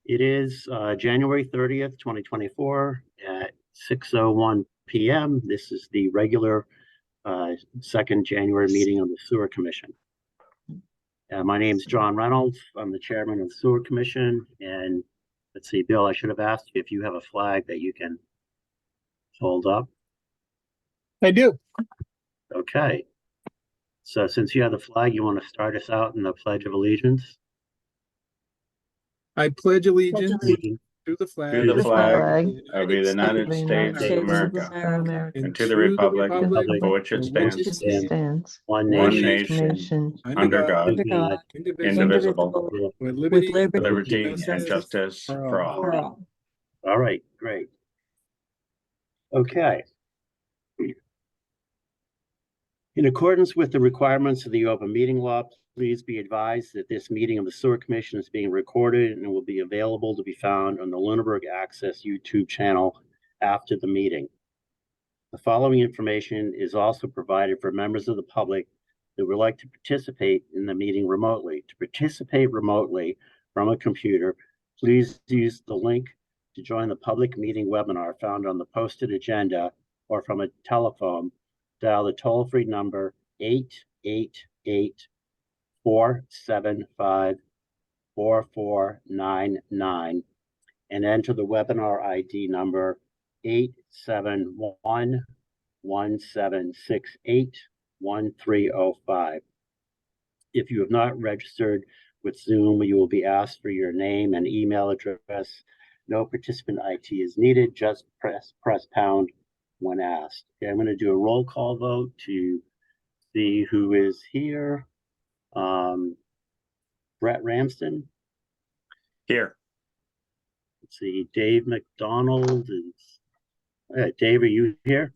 It is January 30th, 2024 at 6:01 p.m. This is the regular second January meeting of the Sewer Commission. My name is John Reynolds. I'm the chairman of the Sewer Commission. And let's see, Bill, I should have asked you if you have a flag that you can hold up. I do. Okay. So since you have the flag, you want to start us out in the Pledge of Allegiance? I pledge allegiance to the flag To the flag of the United States States of America and to the republic for which it stands, One one nation, nation, under God, indivisible, with with liberty and justice for all. All right, great. Okay. In accordance with the requirements of the open meeting law, please be advised that this meeting of the Sewer Commission is being recorded and will be available to be found on the Lunenburg Access YouTube channel after the meeting. The following information is also provided for members of the public that would like to participate in the meeting remotely. To participate remotely from a computer, please use the link to join the public meeting webinar found on the posted agenda, or from a telephone, dial the toll-free number 888-475-4499 and enter the webinar ID number 871-1768-1305. If you have not registered with Zoom, you will be asked for your name and email address. No participant ID is needed. Just press pound when asked. Okay, I'm going to do a roll call vote to see who is here. Brett Ramsden. Here. Let's see, Dave McDonald is. Dave, are you here?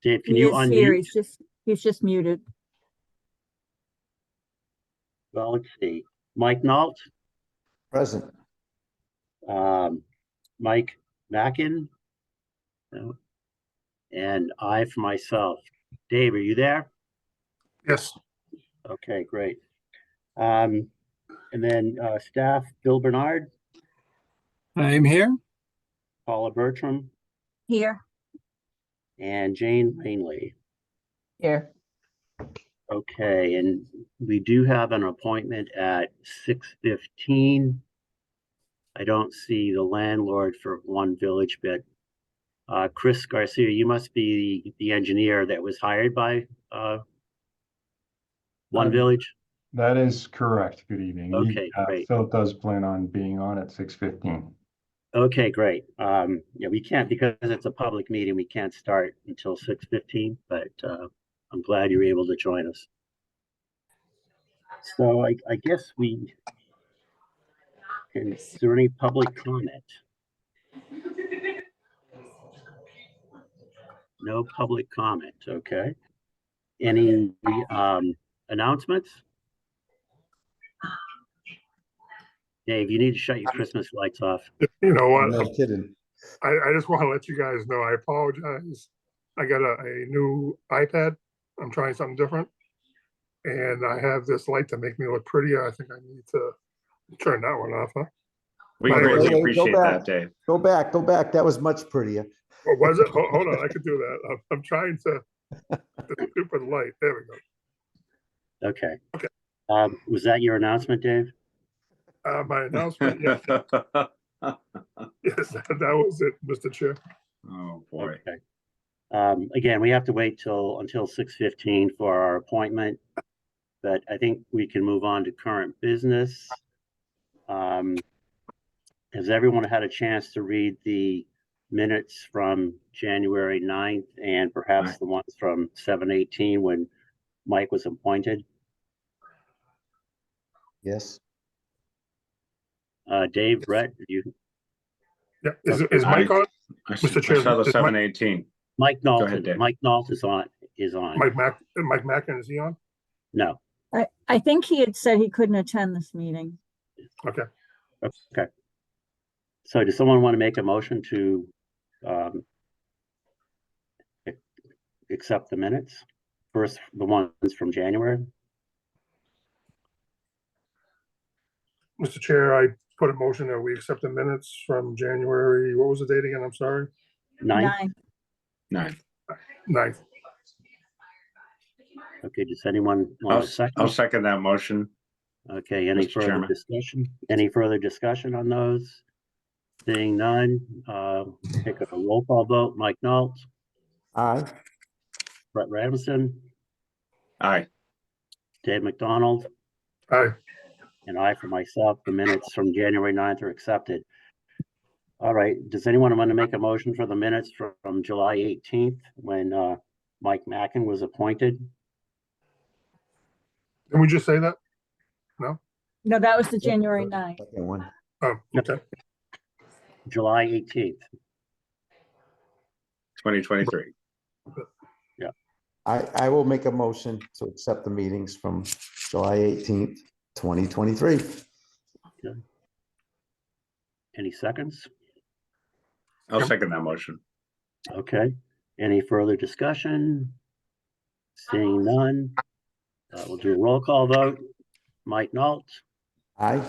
Dave, can you unmute? Here. He's just muted. Well, let's see. Mike Nault. Present. Mike Mackin. No. And I for myself. Dave, are you there? Yes. Okay, great. And then staff, Bill Bernard, I'm here. Paula Bertram, Here. and Jane Rainley. Here. Okay, and we do have an appointment at 6:15. I don't see the landlord for One Village, but Chris Garcia, you must be the engineer that was hired by One Village. That is correct. Good evening. Okay, great. Phil does plan on being on at 6:15. Okay, great. Yeah, we can't, because it's a public meeting, we can't start until 6:15, but I'm glad you're able to join us. So I guess is there any public comment? No public comment, okay. Any announcements? Dave, you need to shut your Christmas lights off. You know what? No kidding. I just want to let you guys know, I apologize. I got a new iPad. I'm trying something different. And I have this light to make me look prettier. I think I need to turn that one off, huh? We By the way, greatly go appreciate back. that, Dave. Go back. That was much prettier. What was it? Hold on, I could do that. I'm trying to, the stupid light. There we go. Okay. Okay. Was that your announcement, Dave? My announcement, yes, yes, that was it, Mr. Chair. Oh, boy. Okay. Again, we have to wait until 6:15 for our appointment, but I think we can move on to current business. Has everyone had a chance to read the minutes from January 9th and perhaps the ones from 7/18 when Mike was appointed? Yes. Dave, Brett, you? Yeah, is Mike on? Mr. Chair, I saw the is Mike- 7/18. Mike Go Nault. ahead, Dave. Mike Nault is on. Mike Mackin, is he on? No. I think he had said he couldn't attend this meeting. Okay. Okay. So does someone want to make a motion to accept the minutes? First, the ones from January. Mr. Chair, I put a motion that we accept the minutes from January, what was the date again? I'm sorry. 9th. 9. 9th. Okay, does anyone want to I'll second? second that motion. Okay, any Mr. further Chairman. discussion? Any further discussion on those? Seeing none, take a roll call vote. Mike Nault, Aye. Brett Ramson, Aye. Dave McDonald, Aye. and I for myself. The minutes from January 9th are accepted. All right, does anyone want to make a motion for the minutes from July 18th when Mike Mackin was appointed? Can we just say that? No, that was the January 9th. Second one. Oh, okay. July 18th. 2023. I will make a motion to accept the meetings from July 18th, 2023. Any seconds? I'll second that motion. Okay, any further discussion? Seeing none, we'll do a roll call vote. Mike Nault, Aye.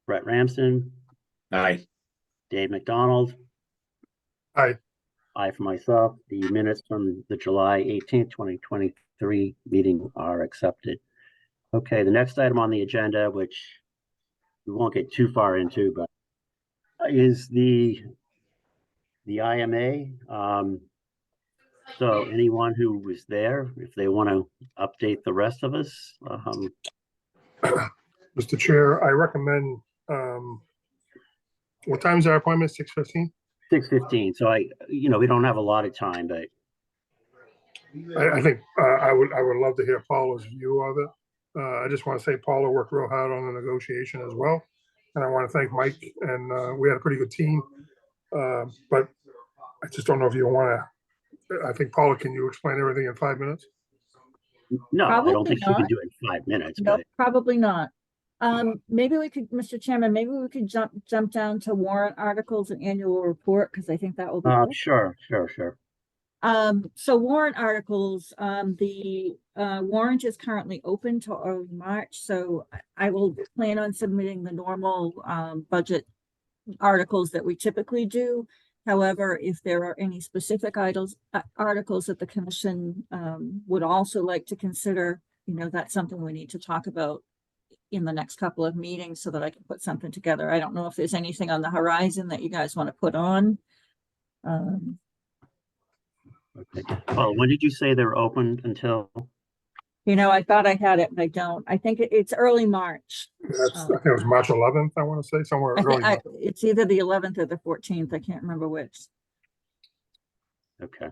Brett Ramson, Aye. Dave McDonald. Aye. I for myself. The minutes from the July 18th, 2023 meeting are accepted. Okay, the next item on the agenda, which we won't get too far into, but is the IMA. So anyone who was there, if they want to update the rest of us, Mr. Chair, I recommend, what time's our appointment? 6:15? 6:15. So we don't have a lot of time, but I think I would love to hear Paula's view of it. I just want to say Paula worked real hard on the negotiation as well. And I want to thank Mike, and we had a pretty good team. But I just don't know if you want to, I think Paula, can you explain everything in 5 minutes? no, I don't Probably think you can not. do it in 5 minutes. No, But probably not. Maybe we could, Mr. Chairman, maybe we could jump down to warrant articles and annual report, because I think that will be quick. sure. So warrant articles, the warrant is currently open till early March, so I will plan on submitting the normal budget articles that we typically do. However, if there are any specific articles that the commission would also like to consider, that's something we need to talk about in the next couple of meetings so that I can put something together. I don't know if there's anything on the horizon that you guys want to put on. Okay. Well, when did you say they're open until? I thought I had it, but I don't. I think it's early March. I think it was March 11th, I want to say, somewhere I early. think it's either the 11th or the 14th. I can't remember which. Okay.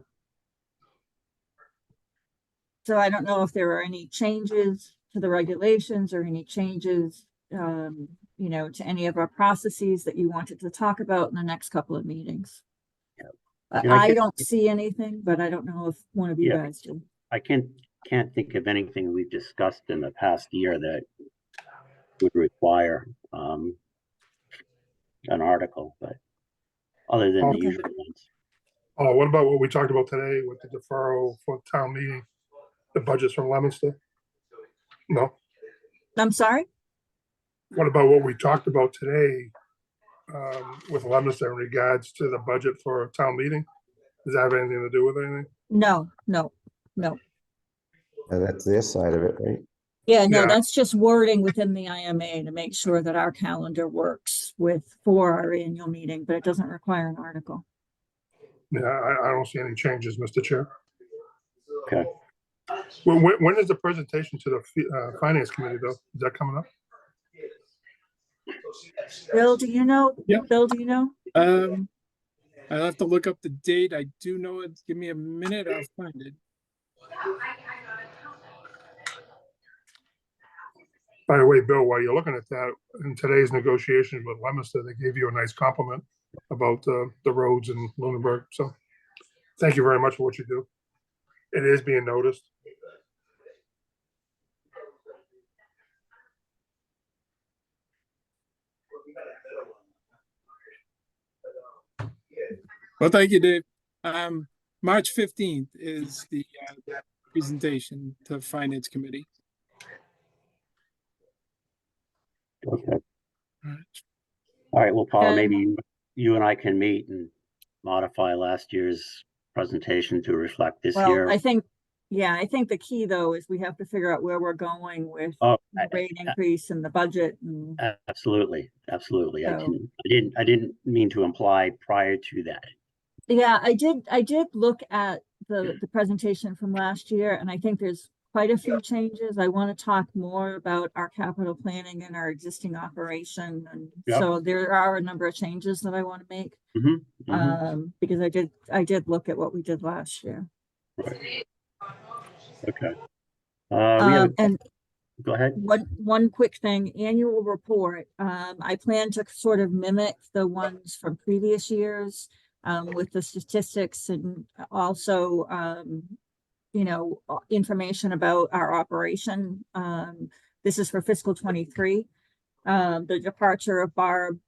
So I don't know if there are any changes to the regulations or any changes, to any of our processes that you wanted to talk about in the next couple of meetings. Yeah, I I can- don't see anything, but I don't know if one of you Yeah. guys do. I can't think of anything we've discussed in the past year that would require an article, but other than the Okay. usual ones. What about what we talked about today with the deferral for town meeting, the budgets from Leominster? No. I'm sorry? What about what we talked about today with Leominster in regards to the budget for a town meeting? Does that have anything to do with anything? No. That's their side of it, right? Yeah, no, Yeah. that's just wording within the IMA to make sure that our calendar works for our annual meeting, but it doesn't require an article. Yeah, I don't see any changes, Mr. Chair. Okay. When is the presentation to the Finance Committee, though? Is that coming up? Bill, do you know? Yeah. Bill, do you know? I'll have to look up the date. I do know it. Give me a minute, I'll find it. By the way, Bill, while you're looking at that, in today's negotiations with Leominster, they gave you a nice compliment about the roads in Lunenburg. So thank you very much for what you do. It is being noticed. Well, thank you, Dave. March 15th is the presentation to Finance Committee. Okay. Alright. All right, well, Paula, And- maybe you and I can meet and modify last year's presentation to reflect this Well, year. I think the key though is we have to figure out where we're going with Oh, the rate increase and the budget and absolutely, absolutely. So- I didn't mean to imply prior to that. yeah, I did look at the presentation from last year and I think there's quite a few changes. I want to talk more about our capital planning and our existing operation. And Yep. so there are a number of changes that I want to make. Mhm, mhm. Because I did look at what we did last year. Right. Okay. We have, And go ahead. one quick thing, annual report. I plan to sort of mimic the ones from previous years with the statistics and also information about our operation. This is for fiscal 23. The departure of Barb.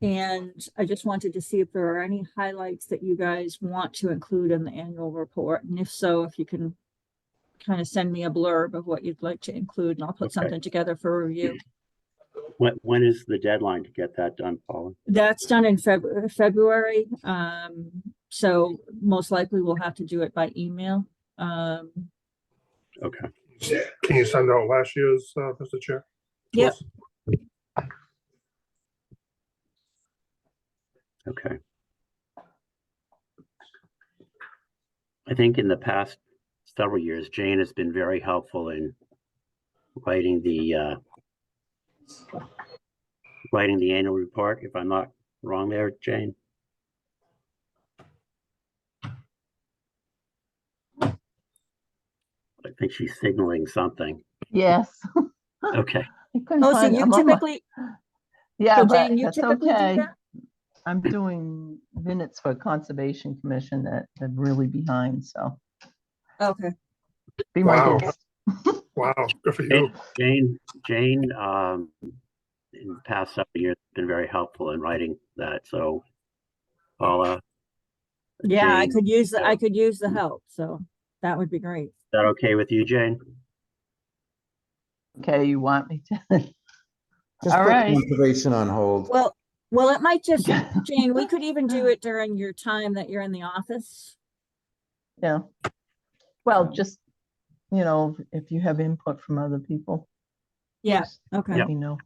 And I just wanted to see if there are any highlights that you guys want to include in the annual report. And if so, if you can kind of send me a blurb of what you'd like to include and I'll put Okay. something together for review. When is the deadline to get that done, Paula? That's done in February. So most likely we'll have to do it by email. Okay. Can you send out last year's, Mr. Chair? Yep. Okay. I think in the past several years, Jane has been very helpful in writing the annual report, if I'm not wrong there, Jane. I think she's signaling something. Yes. Okay. I couldn't Oh, so find- you I'm on my- typically, Yeah, so but Jane, you that's typically do okay. that? I'm doing minutes for Conservation Commission that I'm really behind, so Okay. be my Wow. guest. Wow, good for you. Jane, in the past several years, has been very helpful in writing that. So, Paula, Yeah, I Jane, could use the help, so that would be great. is that okay with you, Jane? Okay, you want me to? Just All put right. conservation on hold. Well, it might just, Jane, we could even do it during your time that you're in the office. Yeah. Well, just, if you have input from other people. Yeah, just okay. Let me know.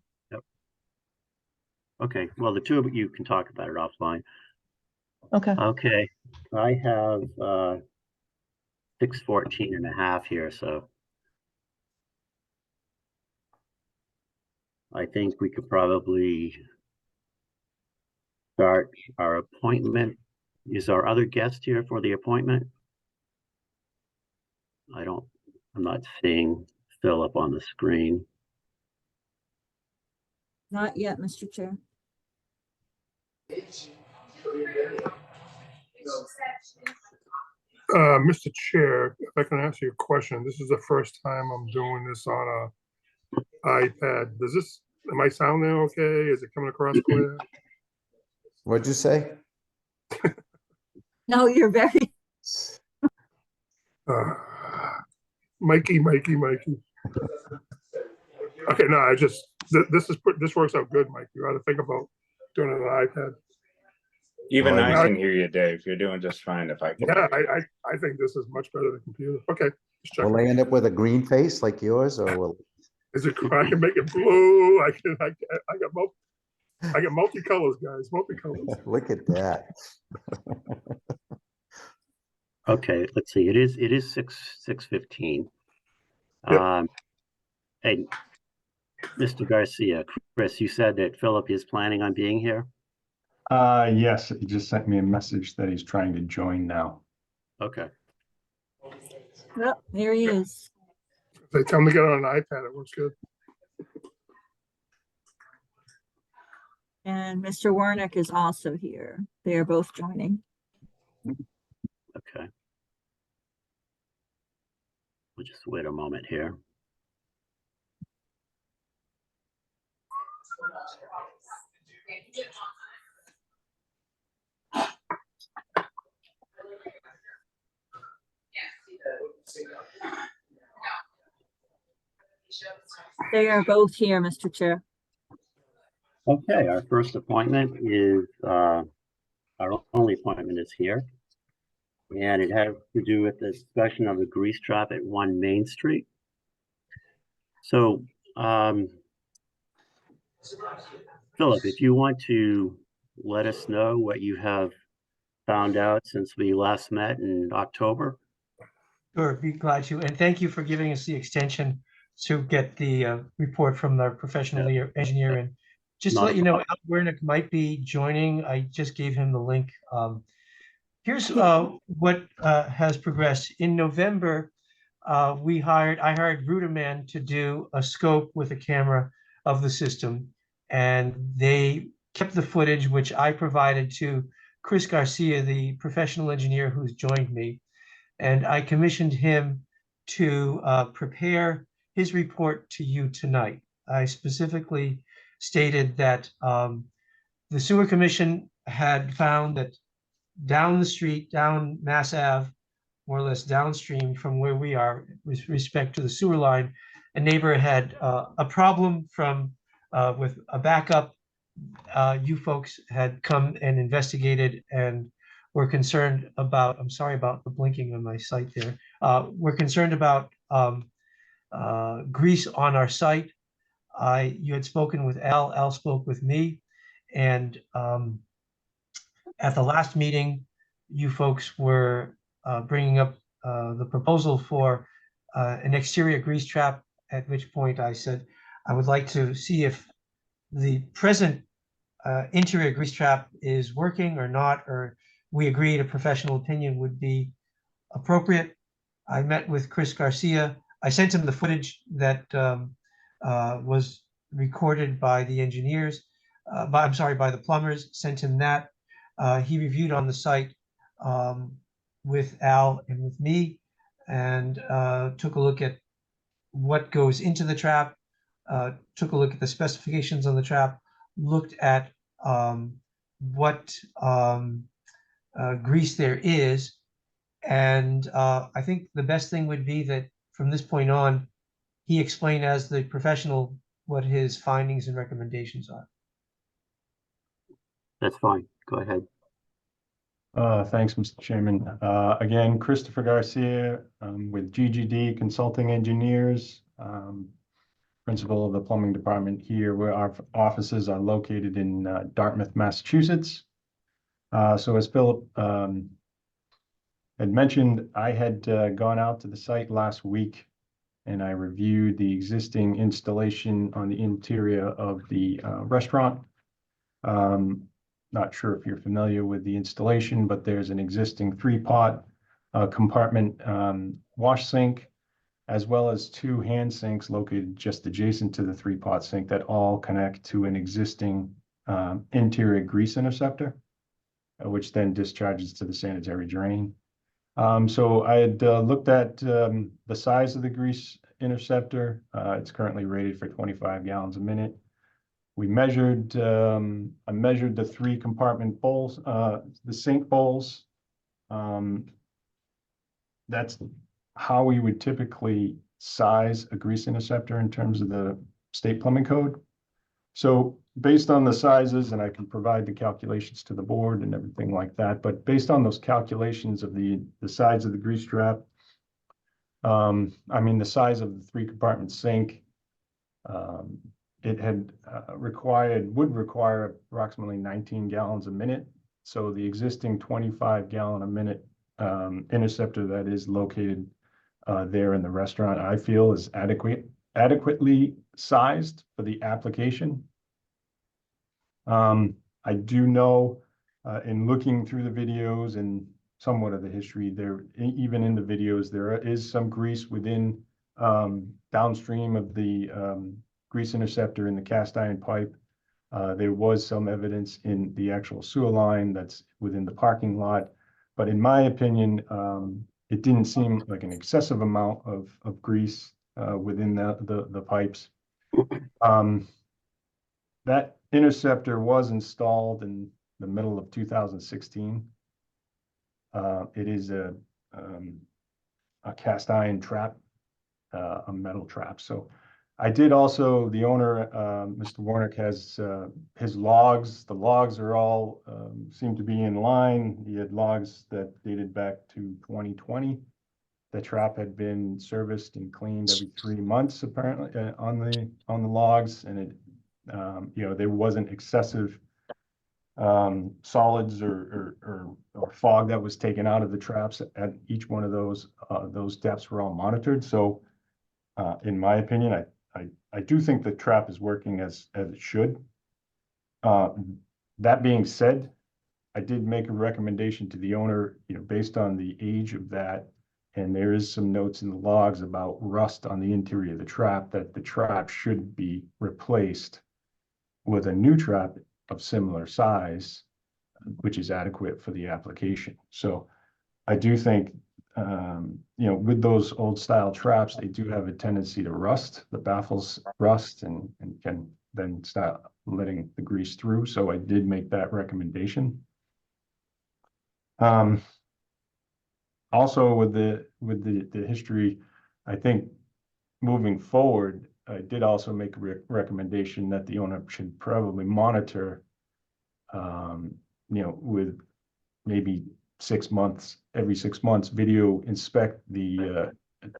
Okay. Well, the two of you can talk about it offline. Okay. Okay. I have 6:14 and a half here, so I think we could probably start our appointment. Is our other guest here for the appointment? I'm not seeing Philip on the screen. Not yet, Mr. Chair. Mr. Chair, if I can ask you a question, this is the first time I'm doing this on a iPad. Am I sounding okay? Is it coming across clear? What'd you say? No, you're very, Mikey. Okay, no, this works out good, Mike. You ought to think about doing it on an iPad. Even Well, I can hear you, Dave. You're doing just fine if I can. Yeah, I think this is much better than computer. Okay, just Will checking. they end up with a green face like yours, or will? Is it? I can make it blue. I got multicolors, guys. Multicolors. Look at that. Okay, let's see. It is 6:15. Yep. Hey, Mr. Garcia, Chris, you said that Philip is planning on being here? Yes, he just sent me a message that he's trying to join now. Okay. yep, there he is. They tell me to get it on an iPad. It works good. And Mr. Warnick is also here. They are both joining. Okay. We'll just wait a moment here. They are both here, Mr. Chair. Okay, our first appointment is, our only appointment is here. And it has to do with the discussion of the grease trap at 1 Main Street. So, Philip, if you want to let us know what you have found out since we last met in October. Sure, be glad to. And thank you for giving us the extension to get the report from the professional engineer. And just to Not let a you know, Al Wernick might be joining. I just gave him the link. Here's what has progressed. In November, I hired Ruderman to do a scope with a camera of the system. And they kept the footage, which I provided to Chris Garcia, the professional engineer who's joined me. And I commissioned him to prepare his report to you tonight. I specifically stated that the Sewer Commission had found that down the street, down Mass Ave, more or less downstream from where we are with respect to the sewer line, a neighbor had a problem with a backup. You folks had come and investigated and were concerned about, I'm sorry about the blinking on my site there. We're concerned about grease on our site. You had spoken with Al spoke with me, and at the last meeting, you folks were bringing up the proposal for an exterior grease trap, at which point I said, I would like to see if the present interior grease trap is working or not, or we agreed a professional opinion would be appropriate. I met with Chris Garcia. I sent him the footage that was recorded by the engineers, by the plumbers, sent him that. He reviewed on the site with Al and with me, and took a look at what goes into the trap, took a look at the specifications on the trap, looked at what grease there is. And I think the best thing would be that from this point on, he explained as the professional what his findings and recommendations are. That's fine. Go ahead. Thanks, Mr. Chairman. Again, Christopher Garcia with GGD Consulting Engineers, principal of the plumbing department here, where our offices are located in Dartmouth, Massachusetts. So as Philip had mentioned, I had gone out to the site last week and I reviewed the existing installation on the interior of the restaurant. Not sure if you're familiar with the installation, but there's an existing 3-pot compartment wash sink, as well as 2 hand sinks located just adjacent to the 3-pot sink that all connect to an existing interior grease interceptor, which then discharges to the sanitary drain. So I had looked at the size of the grease interceptor. It's currently rated for 25 gallons a minute. We measured, I measured the 3 compartment bowls, the sink bowls. That's how we would typically size a grease interceptor in terms of the state plumbing code. So based on the sizes, and I can provide the calculations to the board and everything like that, but based on those calculations of the size of the grease trap, I mean, the size of the 3 compartment sink, it had would require approximately 19 gallons a minute. So the existing 25 gallon a minute interceptor that is located there in the restaurant, I feel is adequately sized for the application. I do know in looking through the videos and somewhat of the history there, even in the videos, there is some grease within downstream of the grease interceptor in the cast iron pipe. There was some evidence in the actual sewer line that's within the parking lot. But in my opinion, it didn't seem like an excessive amount of grease within the pipes. That interceptor was installed in the middle of 2016. It is a cast iron trap, a metal trap. So I did also, the owner, Mr. Warnick has, his logs. The logs are all, seem to be in line. He had logs that dated back to 2020. The trap had been serviced and cleaned every 3 months apparently, on the logs, and it, you know, there wasn't excessive solids or fog that was taken out of the traps at each one of those depths were all monitored. So in my opinion, I do think the trap is working as it should. That being said, I did make a recommendation to the owner, you know, based on the age of that, and there is some notes in the logs about rust on the interior of the trap, that the trap should be replaced with a new trap of similar size, which is adequate for the application. So I do think, you know, with those old style traps, they do have a tendency to rust. The baffles rust and can then start letting the grease through. So I did make that recommendation. Also with the history, I think moving forward, I did also make a recommendation that the owner should probably monitor, you know, with maybe 6 months, every 6 months, video inspect the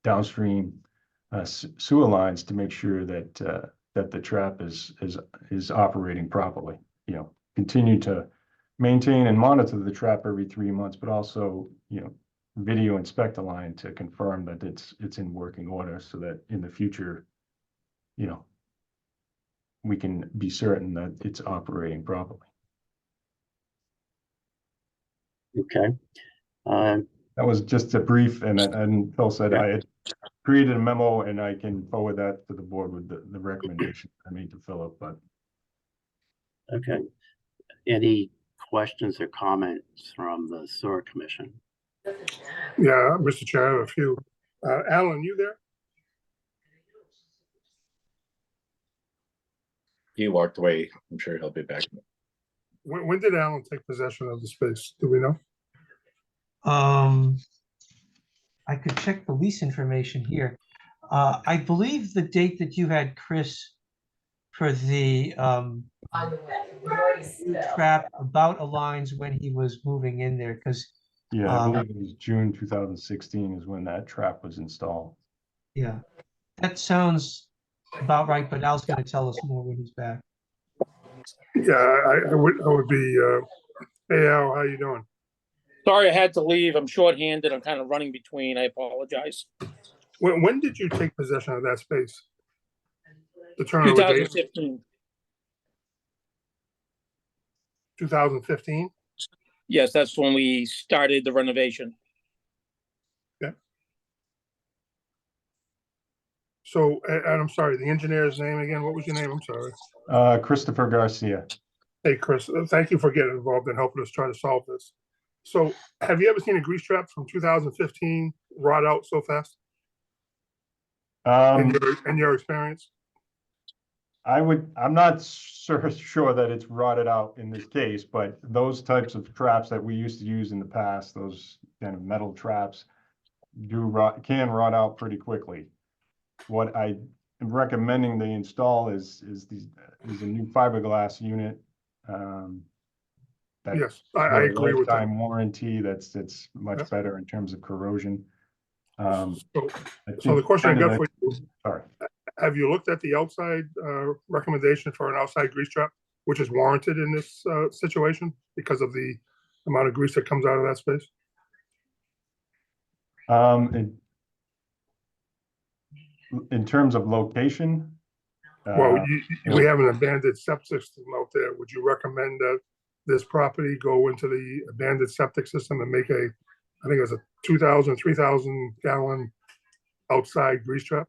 downstream sewer lines to make sure that that the trap is operating properly. You know, continue to maintain and monitor the trap every 3 months, but also, you know, video inspect the line to confirm that it's in working order, so that in the future, you know, we can be certain that it's operating properly. Okay. That was just a brief, and Phil said I had created a memo, and I can forward that to the board with the recommendation I made to Philip, but. Okay. Any questions or comments from the sewer commission? Yeah, Mr. Chair, I have a few. Alan, you there? He walked away. I'm sure he'll be back. When did Alan take possession of the space? Do we know? I could check the lease information here. I believe the date that you had, Chris, for the trap about aligns when he was moving in there, because Yeah, I believe it was June 2016 is when that trap was installed. yeah, that sounds about right, but Al's gonna tell us more when he's back. Yeah, I would be, hey Al, how you doing? Sorry, I had to leave. I'm shorthanded. I'm kind of running between. I apologize. When did you take possession of that space? The turnover date, 2015. 2015? Yes, that's when we started the renovation. So, and I'm sorry, the engineer's name again, what was your name? I'm sorry. Christopher Garcia. Hey, Chris, thank you for getting involved and helping us try to solve this. So have you ever seen a grease trap from 2015 rot out so fast in your experience? I'm not sure that it's rotted out in this case, but those types of traps that we used to use in the past, those kind of metal traps, can rot out pretty quickly. What I am recommending they install is a new fiberglass unit. Yes, I agree with that. Lifetime warranty. That's much better in terms of corrosion. So the question I got for you, sorry. Have you looked at the outside recommendation for an outside grease trap, which is warranted in this situation because of the amount of grease that comes out of that space? In terms of location, well, we have an abandoned septic system out there. Would you recommend that this property go into the abandoned septic system and make I think it was a 2,000, 3,000 gallon outside grease trap?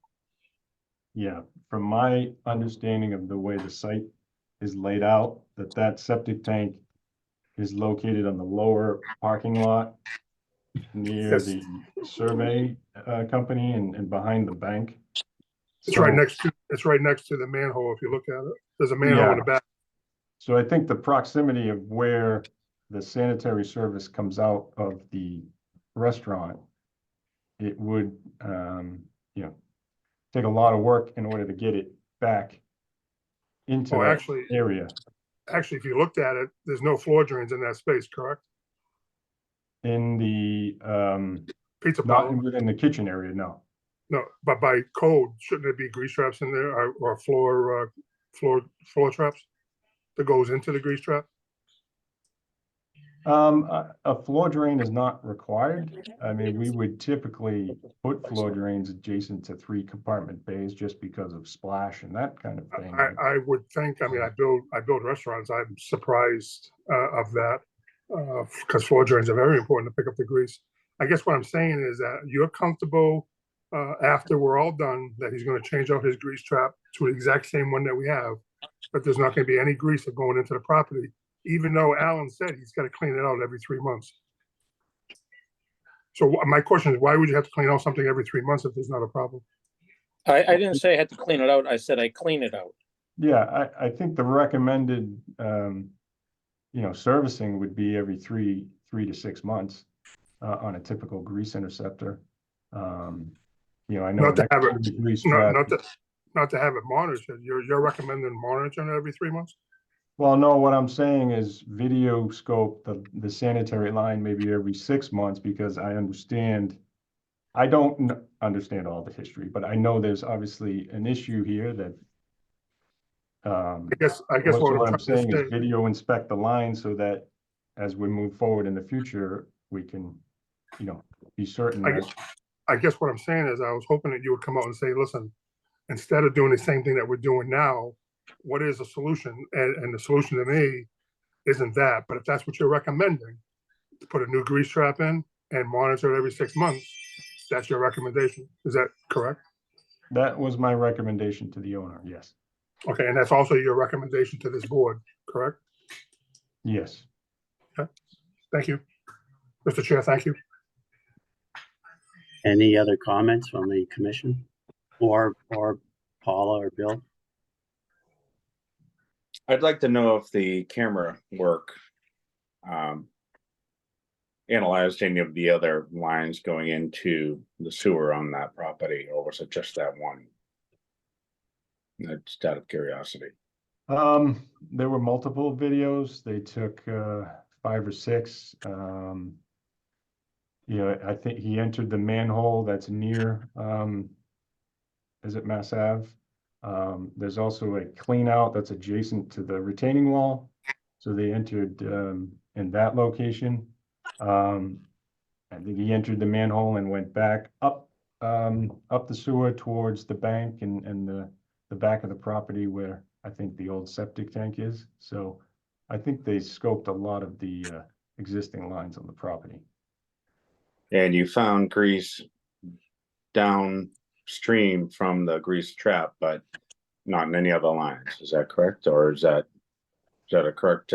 Yeah, from my understanding of the way the site is laid out, that septic tank is located on the lower parking lot near the survey company and behind the bank. It's right next to the manhole. If you look at it, there's a manhole in the back. So I think the proximity of where the sanitary service comes out of the restaurant, it would, you know, take a lot of work in order to get it back into Oh, that actually, area. if you looked at it, there's no floor drains in that space, correct? In the, Pizza not parlor? within the kitchen area, no. No, but by code, shouldn't there be grease traps in there or floor traps that goes into the grease trap? A floor drain is not required. I mean, we would typically put floor drains adjacent to 3 compartment bays just because of splash and that kind of thing. I would think, I mean, I build restaurants. I'm surprised of that because floor drains are very important to pick up the grease. I guess what I'm saying is that you're comfortable after we're all done that he's going to change out his grease trap to the exact same one that we have, but there's not going to be any grease going into the property, even though Alan said he's got to clean it out every 3 months. So my question is, why would you have to clean out something every 3 months if there's not a problem? I didn't say I had to clean it out. I said I clean it out. Yeah, I think the recommended, servicing would be every 3 to 6 months on a typical grease interceptor. I know Not to have next to it, the grease trap. not to have it monitored. You're recommending monitoring it every 3 months? Well, no, what I'm saying is video scope the sanitary line maybe every 6 months, because I don't understand all the history, but I know there's obviously an issue here that. I guess What I'm saying is video inspect the line so that as we move forward in the future, we can, be certain that. I guess what I'm saying is I was hoping that you would come out and say, listen, instead of doing the same thing that we're doing now, what is the solution? And the solution to me isn't that, but if that's what you're recommending, to put a new grease trap in and monitor it every 6 months, that's your recommendation. Is that correct? That was my recommendation to the owner, yes. Okay, and that's also your recommendation to this board, correct? Yes. Thank you. Mr. Chair, thank you. Any other comments from the commission or Paula or Bill? I'd like to know if the camera work analyzed any of the other lines going into the sewer on that property, or was it just that one? Just out of curiosity. There were multiple videos. They took 5 or 6. I think he entered the manhole that's near, is it Mass Ave? There's also a clean out that's adjacent to the retaining wall. So they entered in that location. I think he entered the manhole and went back up the sewer towards the bank and the back of the property where I think the old septic tank is. So I think they scoped a lot of the existing lines on the property. And you found grease downstream from the grease trap, but not in any other lines. Is that correct? Or is that a correct?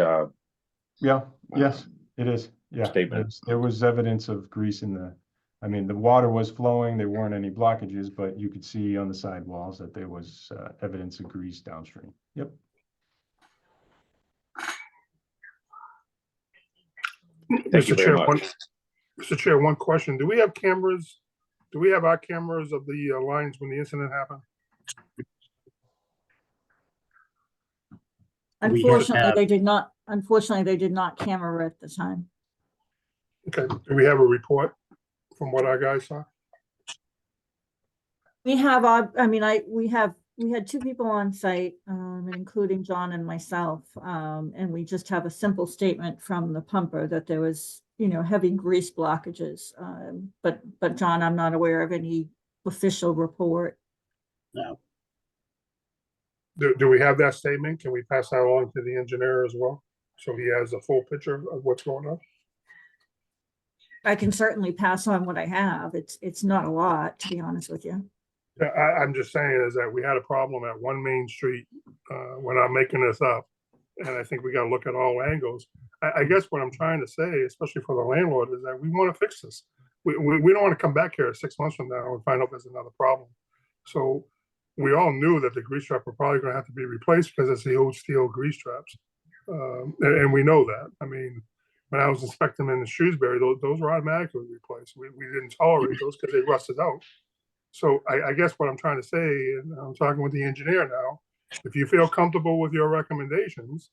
Yeah, yes, it is. Yeah, Statement. there was evidence of grease in the water was flowing. There weren't any blockages, but you could see on the side walls that there was evidence of grease downstream. Yep. Mr. Chair, Mr. Chair, one question. Do we have cameras? Do we have our cameras of the lines when the incident happened? Unfortunately, they did not. Unfortunately, they did not camera at the time. Okay. Do we have a report from what our guys saw? We have, we had 2 people on site, including John and myself. And we just have a simple statement from the pumper that there was, heavy grease blockages. But John, I'm not aware of any official report. No. Do we have that statement? Can we pass that along to the engineer as well? So he has a full picture of what's going on? I can certainly pass on what I have. It's not a lot, to be honest with you. Yeah, I'm just saying is that we had a problem at 1 Main Street when I'm making this up. And I think we got to look at all angles. I guess what I'm trying to say, especially for the landlord, is that we want to fix this. We don't want to come back here 6 months from now and find out there's another problem. So we all knew that the grease trap were probably going to have to be replaced because it's the old steel grease traps. And we know that. I mean, when I was inspecting them in the Shrewsbury, those were automatically replaced. We didn't tolerate those because they rusted out. So I guess what I'm trying to say, and I'm talking with the engineer now, if you feel comfortable with your recommendations,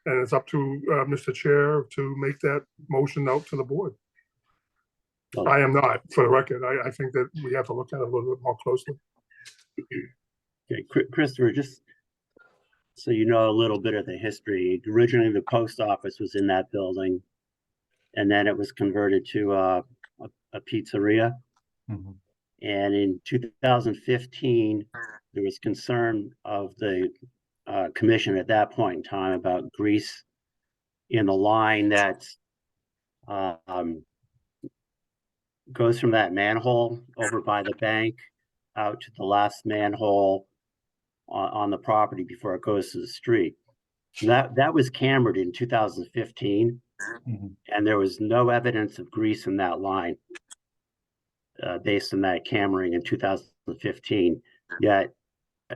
and it's up to Mr. Chair to make that motion out to the board. I am not, for the record. I think that we have to look at it a little bit more closely. Okay, Christopher, just so you know a little bit of the history, originally the post office was in that building, and then it was converted to a pizzeria. Mhm. And in 2015, there was concern of the commission at that point in time about grease in the line that goes from that manhole over by the bank out to the last manhole on the property before it goes to the street. That was cambered in 2015, Mhm. and there was no evidence of grease in that line based on that cammering in 2015. Yet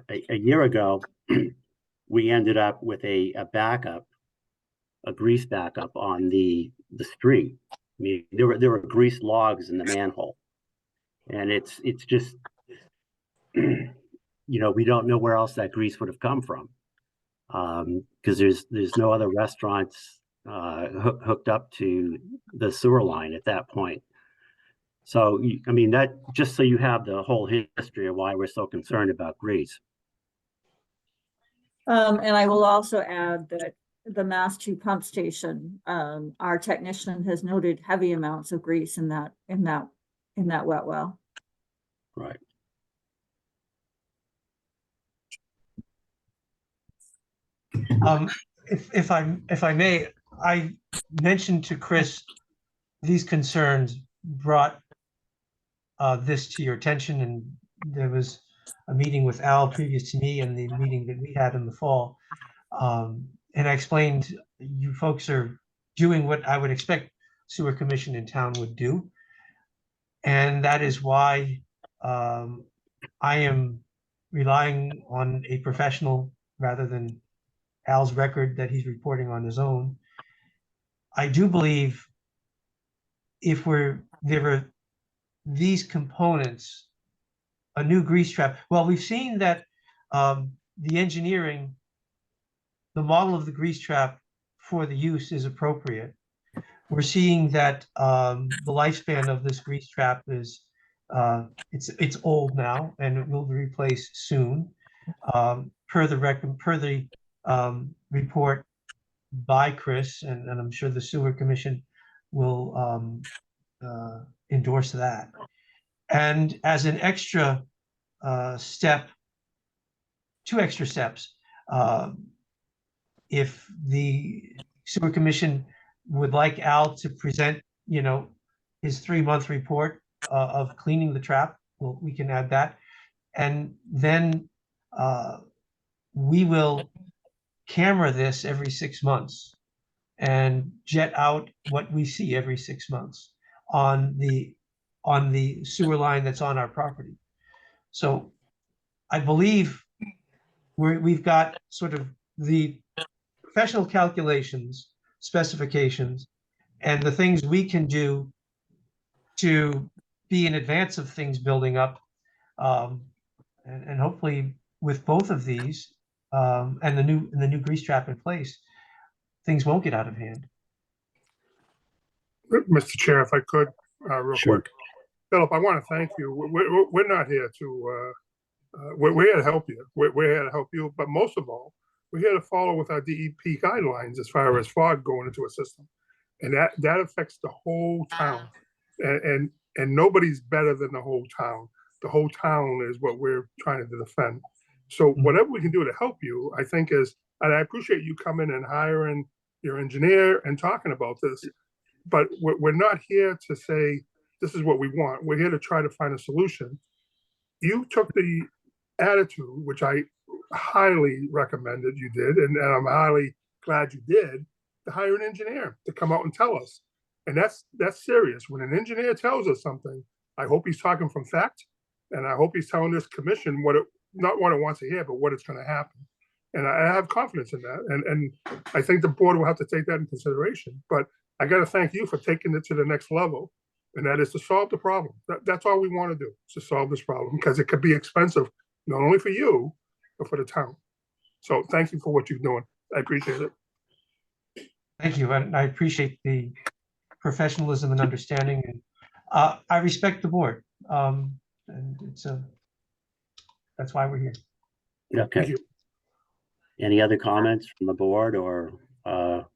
a year ago, we ended up with a backup, a grease backup on the street. I mean, there were grease logs in the manhole, and it's just, you know, we don't know where else that grease would have come from, because there's no other restaurants hooked up to the sewer line at that point. So, I mean, that just so you have the whole history of why we're so concerned about grease. And I will also add that the Mass 2 pump station, our technician has noted heavy amounts of grease in that wet well. Right. If I may, I mentioned to Chris these concerns, brought this to your attention, and there was a meeting with Al previous to me and the meeting that we had in the fall. And I explained, you folks are doing what I would expect sewer commission in town would do. And that is why I am relying on a professional rather than Al's record that he's reporting on his own. I do believe if there were these components, a new grease trap. Well, we've seen that the engineering, the model of the grease trap for the use is appropriate. We're seeing that the lifespan of this grease trap is it's old now and it will be replaced soon, per the report by Chris, and I'm sure the sewer commission will endorse that. And as an extra step, 2 extra steps, if the sewer commission would like Al to present, you know, his 3-month report of cleaning the trap, well, we can add that. And then we will camera this every 6 months and jet out what we see every 6 months on the sewer line that's on our property. So I believe we've got sort of the professional calculations, specifications, and the things we can do to be in advance of things building up. And hopefully with both of these and the new grease trap in place, things won't get out of hand. Mr. Chair, if I could, real Sure. quick. Philip, I want to thank you. We're not here to, we're here to help you. We're here to help you, but most of all, we're here to follow with our DEP guidelines as far as fog going into a system. And that affects the whole town. And nobody's better than the whole town. The whole town is what we're trying to defend. So whatever we can do to help you, I think is, and I appreciate you coming and hiring your engineer and talking about this, but we're not here to say, this is what we want. We're here to try to find a solution. You took the attitude, which I highly recommended you did, and I'm highly glad you did, to hire an engineer to come out and tell us. And that's serious. When an engineer tells us something, I hope he's talking from fact, and I hope he's telling this commission not what it wants to hear, but what it's going to happen. And I have confidence in that. And I think the board will have to take that in consideration. But I got to thank you for taking it to the next level and that is to solve the problem. That's all we want to do, is to solve this problem, because it could be expensive, not only for you, but for the town. So thank you for what you're doing. I appreciate it. Thank you, and I appreciate the professionalism and understanding, and I respect the board. And that's why we're here. Thank Okay. you. Any other comments from the board or the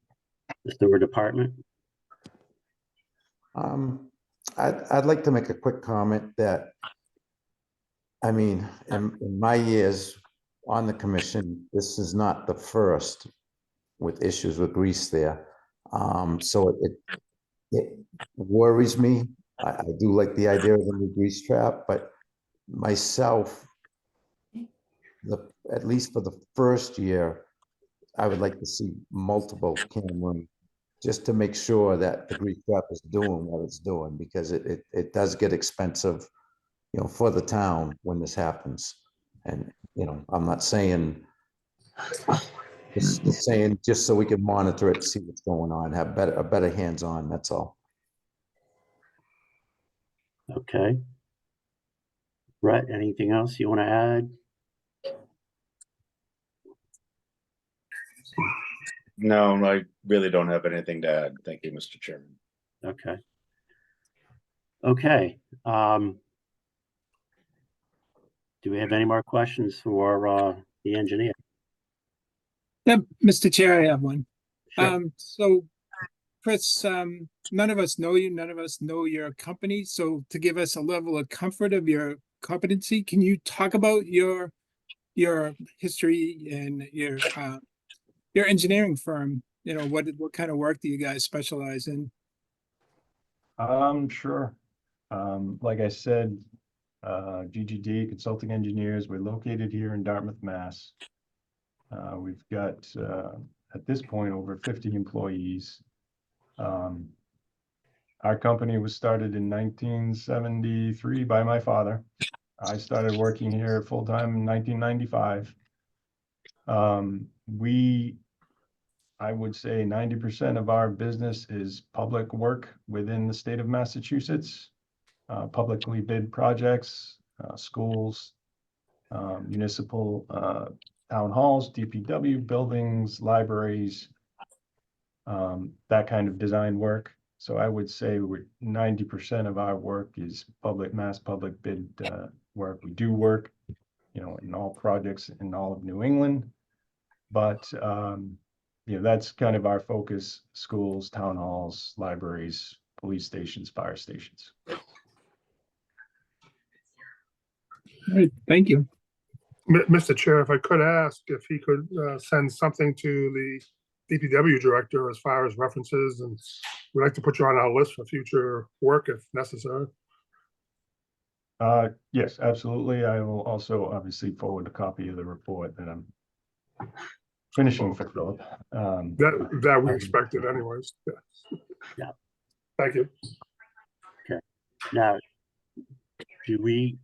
sewer department? I'd like to make a quick comment that, I mean, in my years on the commission, this is not the first with issues with grease there. So it worries me. I do like the idea of the new grease trap, but myself, at least for the first year, I would like to see multiple cameras just to make sure that the grease trap is doing what it's doing, because it does get expensive, you know, for the town when this happens. And, you know, I'm not saying, just saying, just so we can monitor it, see what's going on, have a better hands-on, that's all. Okay. Brett, anything else you want to add? No, I really don't have anything to add. Thank you, Mr. Chairman. Okay. Okay. Do we have any more questions for the engineer? Yeah, Mr. Chair, I have one. Sure. So Chris, none of us know you, none of us know your company. So to give us a level of comfort of your competency, can you talk about your history and your engineering firm? You know, what kind of work do you guys specialize in? Sure. Like I said, GGD Consulting Engineers, we're located here in Dartmouth, Mass. We've got, at this point, over 50 employees. Our company was started in 1973 by my father. I started working here full-time in 1995. I would say 90% of our business is public work within the state of Massachusetts, publicly bid projects, schools, municipal town halls, DPW buildings, libraries, that kind of design work. So I would say 90% of our work is mass public bid work. We do work, you know, in all projects in all of New England, but you know, that's kind of our focus: schools, town halls, libraries, police stations, fire stations. All right, thank you. Mr. Chair, if I could ask if he could send something to the DPW director as far as references, and we'd like to put you on our list for future work if necessary. Yes, absolutely. I will also obviously forward a copy of the report that I'm finishing for Philip. That we expected anyways. Yeah. Thank you. Okay. Now, do we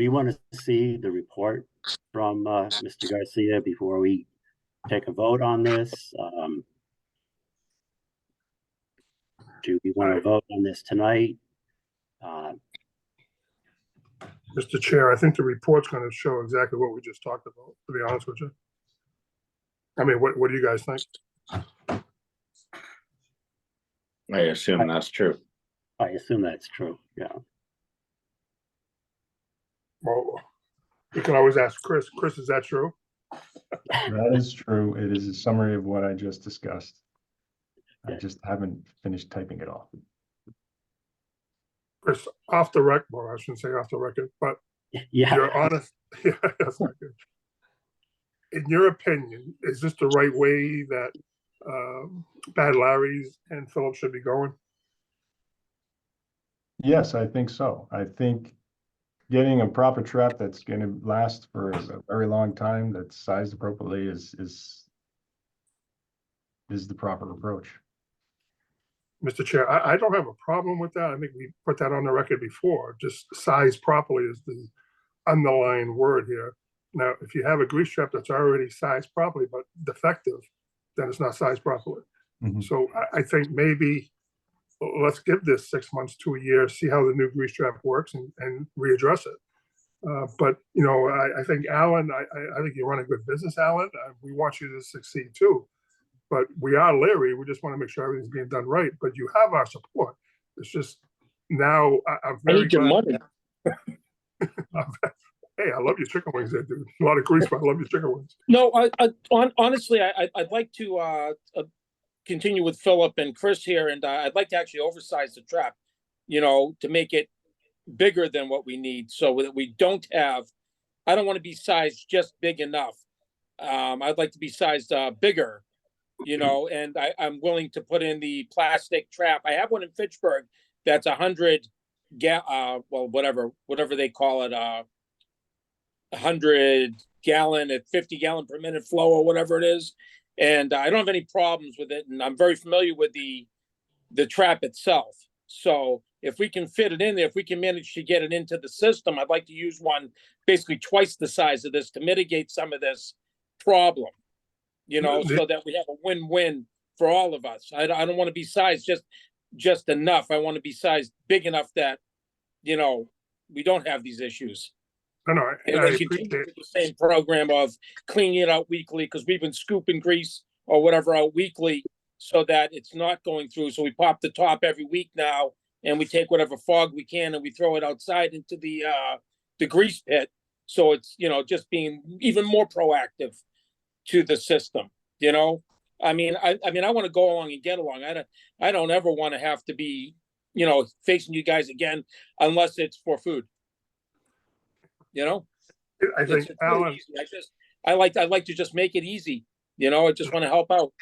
want to see the report from Mr. Garcia before we take a vote on this? Do we want to vote on this tonight? Mr. Chair, I think the report's going to show exactly what we just talked about, to be honest with you. I mean, what do you guys think? I assume that's true. I assume that's true, yeah. Well, we can always ask Chris. Chris, is that true? That is true. It is a summary of what I just discussed. I Yeah. just haven't finished typing it off. Chris, off the record, well, I shouldn't say off the record, but Yeah, you're honest. Yeah, that's not good. In your opinion, is this the right way that Bad Larry's and Philip should be going? Yes, I think so. I think getting a proper trap that's going to last for a very long time, that's sized appropriately, is the proper approach. Mr. Chair, I don't have a problem with that. I think we put that on the record before. Just size properly is the underlying word here. Now, if you have a grease trap that's already sized properly but defective, then it's not sized properly. Mhm. So I think maybe let's give this 6 months to a year, see how the new grease trap works and readdress it. But, you know, I think Alan, I think you run a good business, Alan. We want you to succeed too. But we are leery. We just want to make sure everything's being done right. But you have our support. It's just now I'm I very need your glad. money. Hey, I love your chicken wings there, dude. A lot of grease, but I love your chicken wings. No, honestly, I'd like to continue with Philip and Chris here, and I'd like to actually oversize the trap, you know, to make it bigger than what we need, so that we don't have. I don't want to be sized just big enough. I'd like to be sized bigger, you know, and I'm willing to put in the plastic trap. I have one in Fitchburg that's 100 well, whatever they call it, 100 gallon at 50 gallon per minute flow or whatever it is. And I don't have any problems with it. And I'm very familiar with the trap itself. So if we can fit it in there, if we can manage to get it into the system, I'd like to use one basically twice the size of this to mitigate some of this problem, you know, so that we have a win-win for all of us. I don't want to be sized just enough. I want to be sized big enough that, you know, we don't have these issues. No, And I then appreciate continue it. with the same program of cleaning it out weekly, because we've been scooping grease or whatever out weekly so that it's not going through. So we pop the top every week now, and we take whatever fog we can and we throw it outside into the grease pit. So it's, you know, just being even more proactive to the system, you know? I mean, I want to go along and get along. I don't ever want to have to be, you know, facing you guys again unless it's for food. You know, I think it's really Alan, easy. I like to just make it easy. You know, I just want to help out.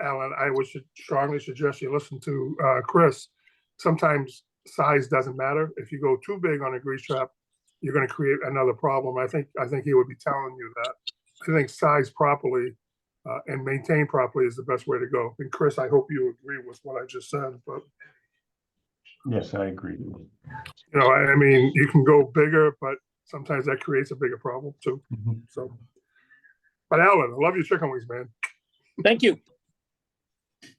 Alan, I would strongly suggest you listen to Chris. Sometimes size doesn't matter. If you go too big on a grease trap, you're going to create another problem. I think he would be telling you that. I think size properly and maintain properly is the best way to go. And Chris, I hope you agree with what I just said. But Yes, I agree. you know, I mean, you can go bigger, but sometimes that creates a bigger problem too. Mhm. So, but Alan, I love your chicken wings, man. Thank you.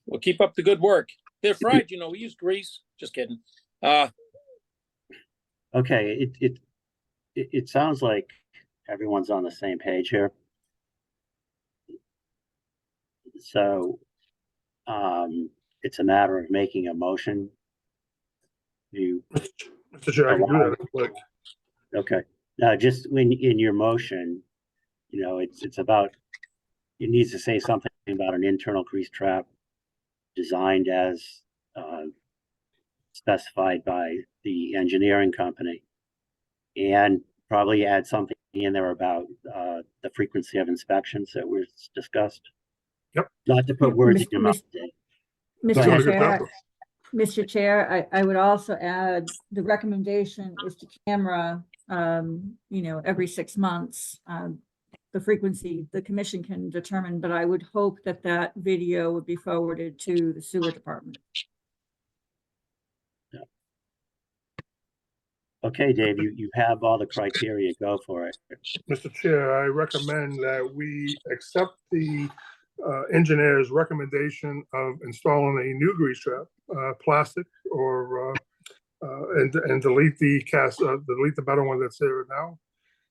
We'll keep up the good work. They're fried, you know. We use grease. Just kidding. Okay, it sounds like everyone's on the same page here. So, it's a matter of making a motion. You, Mr. Chair, I can do that. Quick. okay, now just when in your motion, you know, it's about, it needs to say something about an internal grease trap designed as specified by the engineering company, and probably add something in there about the frequency of inspections that was discussed. Yep. Not to put words in your mouth. Go ahead. Mr. Chair, Mr. Chair, I would also add the recommendation is to camera, you know, every 6 months. The frequency the commission can determine, but I would hope that that video would be forwarded to the sewer department. Okay, Dave, you have all the criteria. Go for it. Mr. Chair, I recommend that we accept the engineer's recommendation of installing a new grease trap, plastic, or and delete the better one that's there now.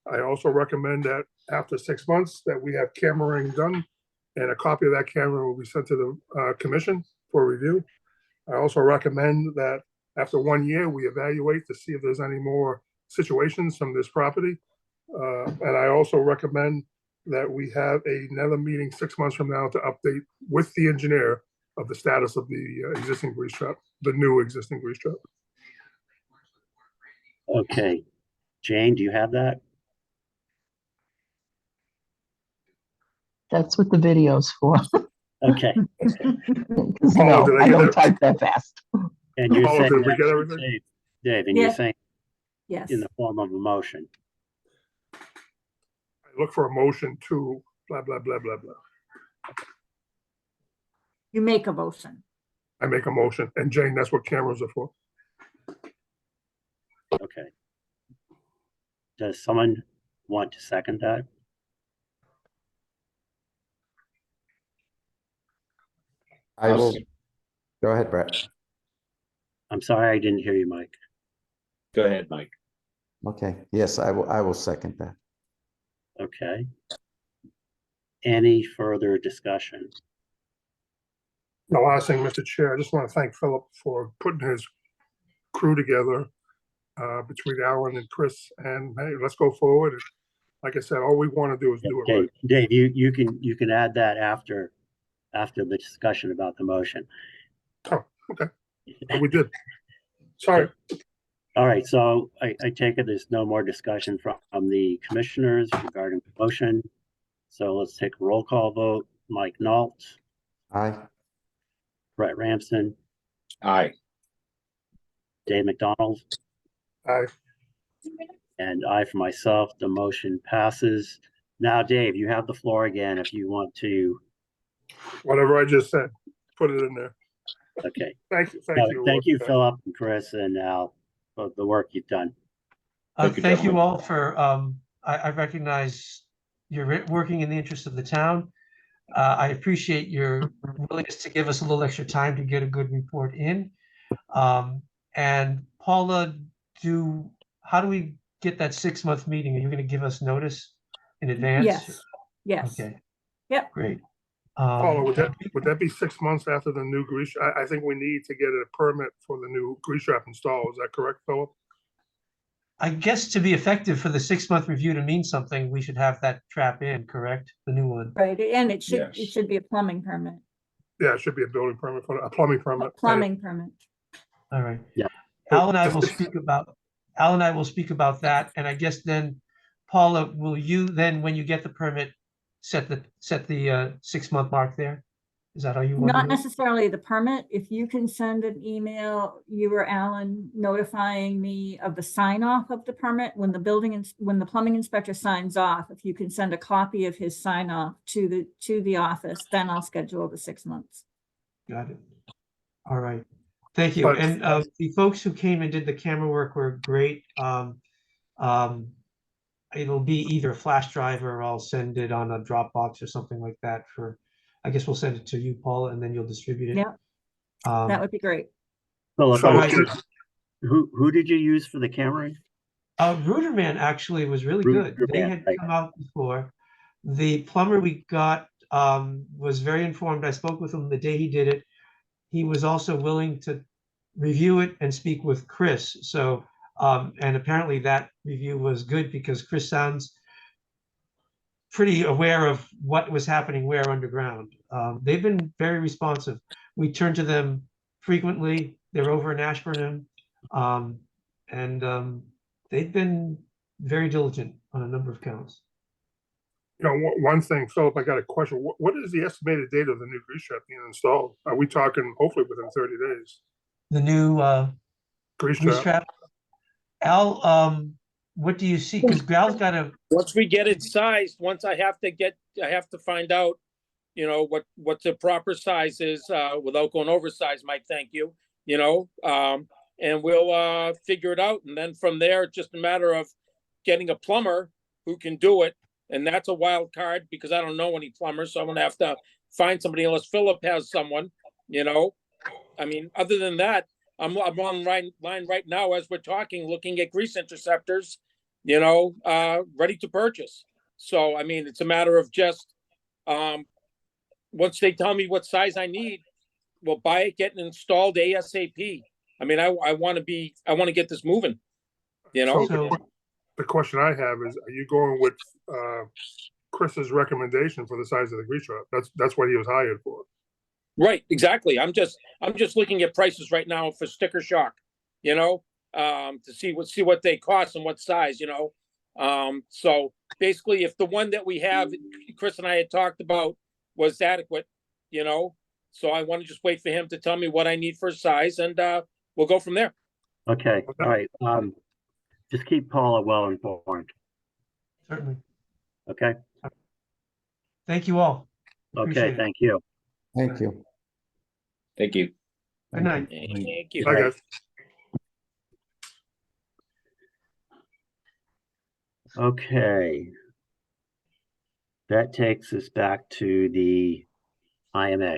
I also recommend that after 6 months that we have cameraing done, and a copy of that camera will be sent to the commission for review. I also recommend that after 1 year, we evaluate to see if there's any more situations from this property. And I also recommend that we have another meeting 6 months from now to update with the engineer of the status of the existing grease trap, the new existing grease trap. Okay, Jane, do you have that? That's what the video's for. Okay, 'Cause Oh, no, did I I get don't that? type that fast. and you're Oh, saying did we that, get everything? Dave, and you're Yeah. saying Yes, in the form of a motion. I look for a motion to blah, blah, blah, blah, blah. you make a motion. I make a motion, and Jane, that's what cameras are for. Okay. Does someone want to second that? I will, go ahead, Brett. I'm sorry, I didn't hear you, Mike. Go ahead, Mike. Okay, yes, I will second that. Okay. Any further discussion? The last thing, Mr. Chair, I just want to thank Philip for putting his crew together between Alan and Chris, and hey, let's go forward. And like I said, all we want to do is do it Okay, right. Dave, you can add that after the discussion about the motion. Oh, okay. And we did. Sorry. All right, so I take it there's no more discussion from the commissioners regarding the motion. So let's take a roll call vote. Mike Nault, Aye. Brett Ramsden, Aye. Dave McDonald, Aye. and I for myself. The motion passes. Now, Dave, you have the floor again if you want to. Whatever I just said, put it in there. Okay. Thank you. Thank you, Philip and Chris and Al, for the work you've done. Thank you, Thank you gentlemen. all for, I recognize you're working in the interest of the town. I appreciate your willingness to give us a little extra time to get a good report in. And Paula, how do we get that 6-month meeting? Are you going to give us notice in advance? Yes, yes. Okay. Yep. Great. Paula, would that be 6 months after the new grease? I think we need to get a permit for the new grease trap install. Is that correct, Philip? I guess to be effective for the 6-month review to mean something, we should have that trap in, correct? The new one. Right, and it Yes. should be a plumbing permit, Yeah, it should be a building permit for a plumbing permit. plumbing permit. All right. Yeah. Al and I will speak about that. And I guess then, Paula, will you then, when you get the permit, set the 6-month mark there? Is that how you want to Not do it? necessarily the permit. If you can send an email, you or Alan, notifying me of the sign off of the permit when the plumbing inspector signs off, if you can send a copy of his sign off to the office, then I'll schedule the 6 months. Got it. All right. Thank you. But- And the folks who came and did the camera work were great. It'll be either a flash drive or I'll send it on a Dropbox or something like that I guess we'll send it to you, Paula, and then you'll distribute it. Yeah, that would be great. Philip, So, Alright. who did you use for the camera? Ruderman actually was really good. They Ruderman, had right. come out before. The plumber we got was very informed. I spoke with him the day he did it. He was also willing to review it and speak with Chris. So, and apparently that review was good because Chris sounds pretty aware of what was happening where underground. They've been very responsive. We turn to them frequently. They're over in Ashburnham. And they've been very diligent on a number of counts. You know, one thing, Philip, I got a question. What is the estimated date of the new grease trap being installed? Are we talking hopefully within 30 days? The new Grease grease trap. trap. Al, what do you see? Because Al's got a, Once we get it sized, I have to find out, you know, what the proper size is, without going oversized, Mike, thank you, you know, and we'll, figure it out. And then from there, it's just a matter of getting a plumber who can do it. And that's a wild card because I don't know any plumbers, so I'm gonna have to find somebody unless Philip has someone, you know. I mean, other than that, I'm on line right now as we're talking, looking at grease interceptors, you know, ready to purchase. So, I mean, it's a matter of just, once they tell me what size I need, we'll buy it, get it installed ASAP. I mean, I want to get this moving, you know? So the question I have is, are you going with Chris's recommendation for the size of the grease trap? That's what he was hired for. Right, exactly. I'm just looking at prices right now for sticker shock, you know, to see what they cost and what size, you know. So basically, if the one that we have, Chris and I had talked about, was adequate, you know, so I want to just wait for him to tell me what I need for size, and we'll go from there. Okay, all right. Just keep Paula well informed. certainly. Okay. Thank you all. Okay. Appreciate it. Thank you. Thank you. Thank you. Good night. Thank you. I guess. Okay. That takes us back to the IMA.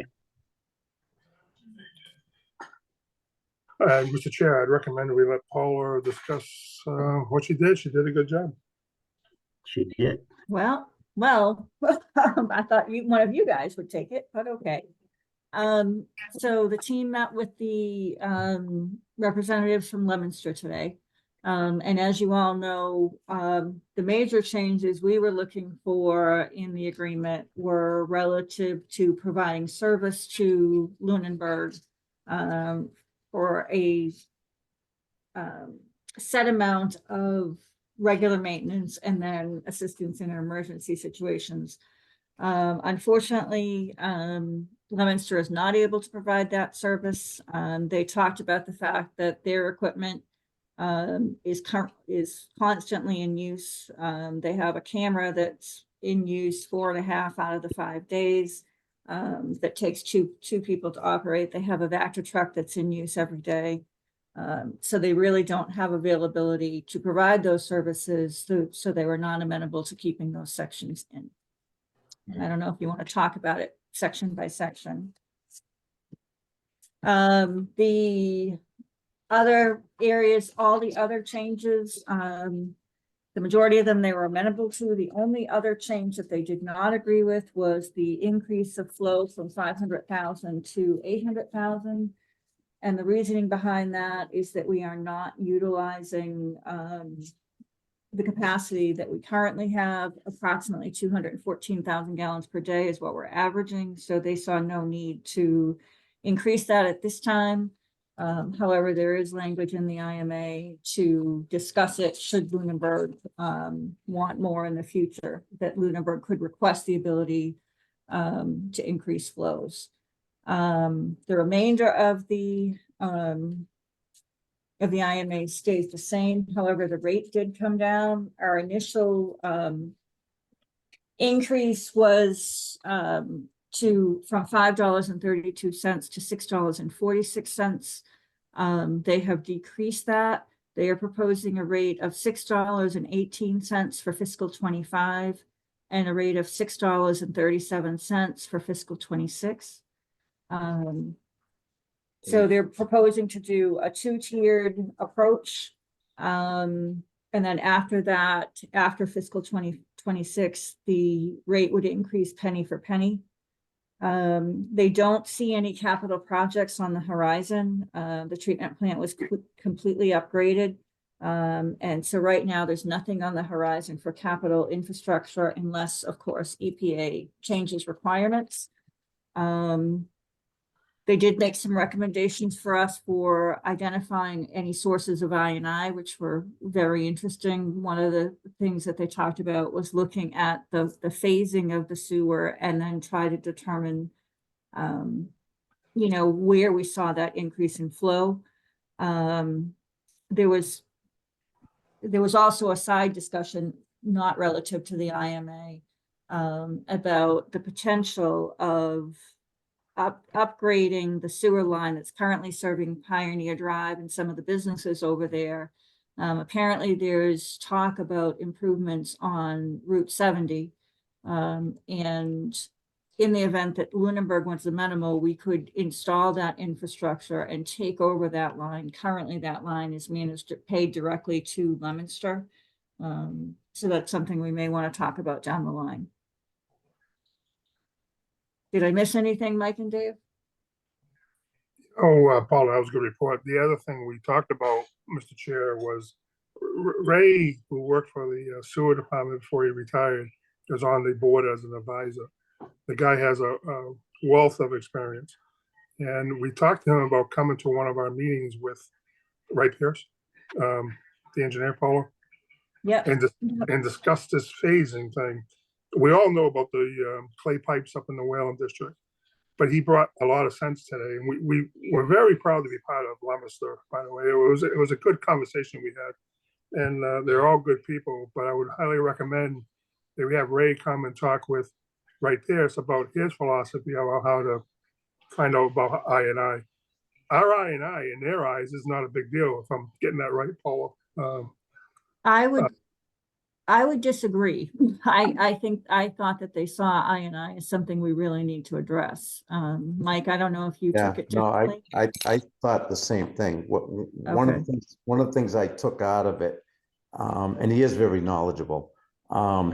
And Mr. Chair, I'd recommend we let Paula discuss what she did. She did a good job. She did. Well, I thought one of you guys would take it, but okay. So the team met with the representatives from Leominster today. And as you all know, the major changes we were looking for in the agreement were relative to providing service to Lunenburg for a set amount of regular maintenance and then assistance in emergency situations. Unfortunately, Leominster is not able to provide that service. They talked about the fact that their equipment is constantly in use. They have a camera that's in use 4.5 out of the 5 days. That takes two people to operate. They have a Vector truck that's in use every day. So they really don't have availability to provide those services. So they were not amenable to keeping those sections in. I don't know if you want to talk about it section by section. The other areas, all the other changes, the majority of them they were amenable to. The only other change that they did not agree with was the increase of flow from 500,000 to 800,000. And the reasoning behind that is that we are not utilizing the capacity that we currently have. Approximately 214,000 gallons per day is what we're averaging. So they saw no need to increase that at this time. However, there is language in the IMA to discuss it should Lunenburg want more in the future, that Lunenburg could request the ability to increase flows. The remainder of the IMA stays the same. However, the rate did come down. Our initial increase was from $5.32 to $6.46. They have decreased that. They are proposing a rate of $6.18 for fiscal 25 and a rate of $6.37 for fiscal 26. So they're proposing to do a 2-tiered approach. And then after that, after fiscal 2026, the rate would increase penny for penny. They don't see any capital projects on the horizon. The treatment plant was completely upgraded. And so right now there's nothing on the horizon for capital infrastructure unless, of course, EPA changes requirements. They did make some recommendations for us for identifying any sources of I&I, which were very interesting. One of the things that they talked about was looking at the phasing of the sewer and then try to determine, where we saw that increase in flow. There was also a side discussion, not relative to the IMA, about the potential of upgrading the sewer line that's currently serving Pioneer Drive and some of the businesses over there. Apparently there's talk about improvements on Route 70. And in the event that Lunenburg was amenable, we could install that infrastructure and take over that line. Currently that line is paid directly to Leominster. So that's something we may want to talk about down the line. Did I miss anything, Mike and Dave? Oh, Paula, that was a good report. The other thing we talked about, Mr. Chair, was Ray, who worked for the sewer department before he retired, is on the board as an advisor. The guy has a wealth of experience. And we talked to him about coming to one of our meetings with Ray Pierce, the engineer, Paula. Yeah. And discuss this phasing thing. We all know about the clay pipes up in the Whalen district, but he brought a lot of sense today. And we were very proud to be part of Leominster, by the way. It was a good conversation we had. And they're all good people, but I would highly recommend that we have Ray come and talk with Ray Pierce about his philosophy about how to find out about I&I. Our I&I in their eyes is not a big deal, if I'm getting that right, Paula. I would I would disagree. I thought that they saw I as something we really need to address. Mike, I don't know if you Yeah, took it no, differently. I thought the same thing. Okay. One of the things I took out of it, and he is very knowledgeable.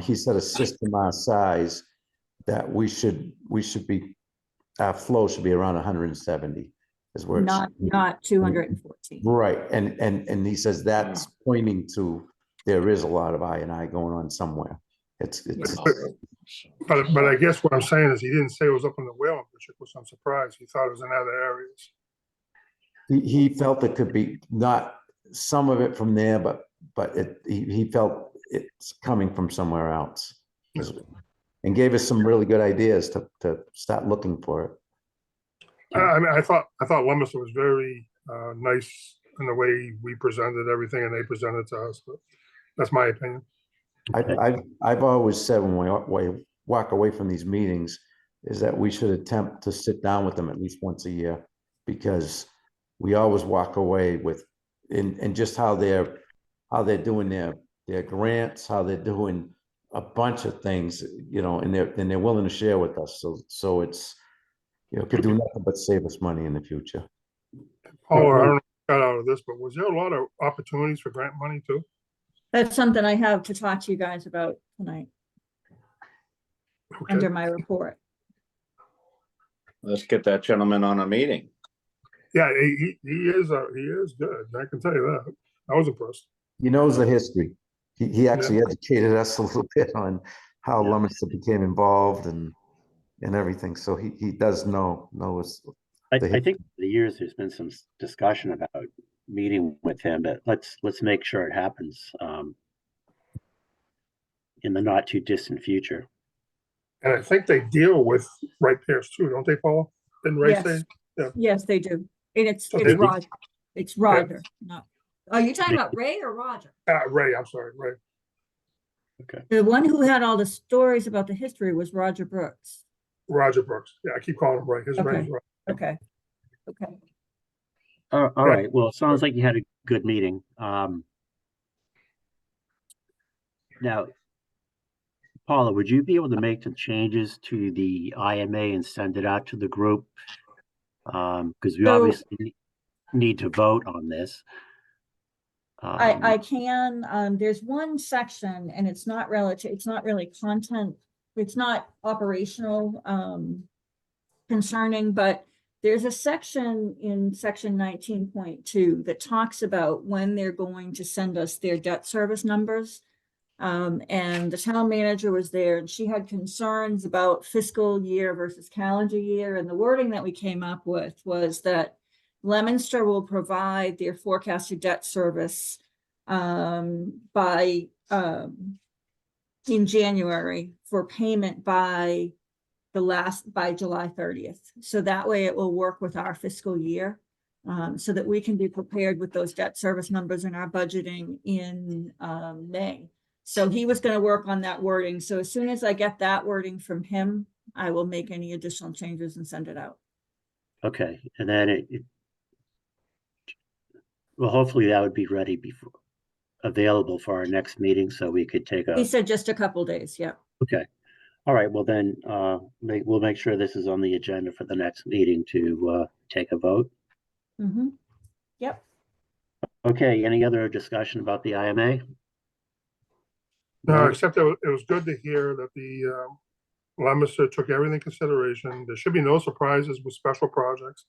He said a system our size that we should be, our flow should be around 170 is where it's. Not 214. Right, and he says that's pointing to, there is a lot of I going on somewhere. It's, But I guess what I'm saying is he didn't say it was up in the Whalen District, which I'm surprised. He thought it was in other areas. he felt it could be not some of it from there, but he felt it's coming from somewhere else. And gave us some really good ideas to start looking for it. I mean, I thought Leominster was very nice in the way we presented everything and they presented to us, but that's my opinion. I've always said when we walk away from these meetings is that we should attempt to sit down with them at least once a year, because we always walk away with and just how they're doing their grants, how they're doing a bunch of things, you know, and they're willing to share with us. So it's, you know, could do nothing but save us money in the future. Paul, I don't know what I got out of this, but was there a lot of opportunities for grant money too? That's something I have to talk to you guys about tonight Okay. under my report. Let's get that gentleman on a meeting. Yeah, he is good. I can tell you that. I was impressed. He knows the history. He actually educated us a little bit on how Leominster became involved and everything. So he does know his. I think for the years there's been some discussion about meeting with him, but let's make sure it happens in the not too distant future. And I think they deal with Wright Pierce too, don't they, Paul? Didn't Ray Yes. say? Yeah. Yes, they do. And it's Okay. Roger. It's Roger. Not. Are you talking about Ray or Roger? Ray, I'm sorry, Ray. The one who had all the stories about the history was Roger Brooks. Roger Brooks. Yeah, I keep calling him Ray. His name's Ray. Okay. Okay. All right. Well, it sounds like you had a good meeting. Now, Paula, would you be able to make the changes to the IMA and send it out to the group? Because we obviously need to vote on this. I can, there's one section and it's not relative, it's not really content, it's not operational, concerning, but there's a section in section 19.2 that talks about when they're going to send us their debt service numbers. And the town manager was there and she had concerns about fiscal year versus calendar year. And the wording that we came up with was that Leominster will provide their forecasted debt service by in January for payment by July 30th. So that way it will work with our fiscal year, so that we can be prepared with those debt service numbers in our budgeting in May. So he was going to work on that wording. So as soon as I get that wording from him, I will make any additional changes and send it out. Okay, and then well, hopefully that would be ready available for our next meeting, so we could take He said just a couple days. Yeah. Okay. All right. Well, then we'll make sure this is on the agenda for the next meeting to take a vote. Mm-hmm. Yep. Okay. Any other discussion about the IMA? No, except it was good to hear that the Leominster took everything into consideration. There should be no surprises with special projects.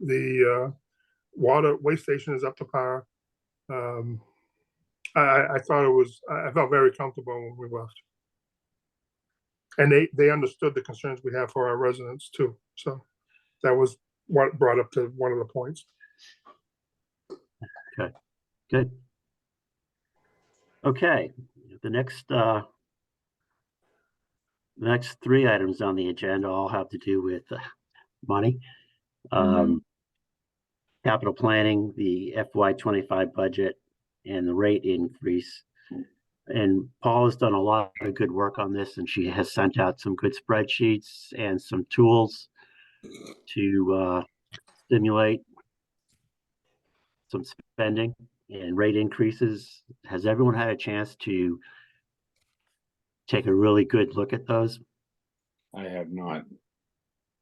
The waste station is up to par. I felt very comfortable when we left. And they understood the concerns we have for our residents too. So that was what brought up to one of the points. Okay, good. Okay, the next three items on the agenda all have to do with money. Capital planning, the FY25 budget, and the rate increase. And Paul has done a lot of good work on this, and she has sent out some good spreadsheets and some tools to stimulate some spending and rate increases. Has everyone had a chance to take a really good look at those? I have not.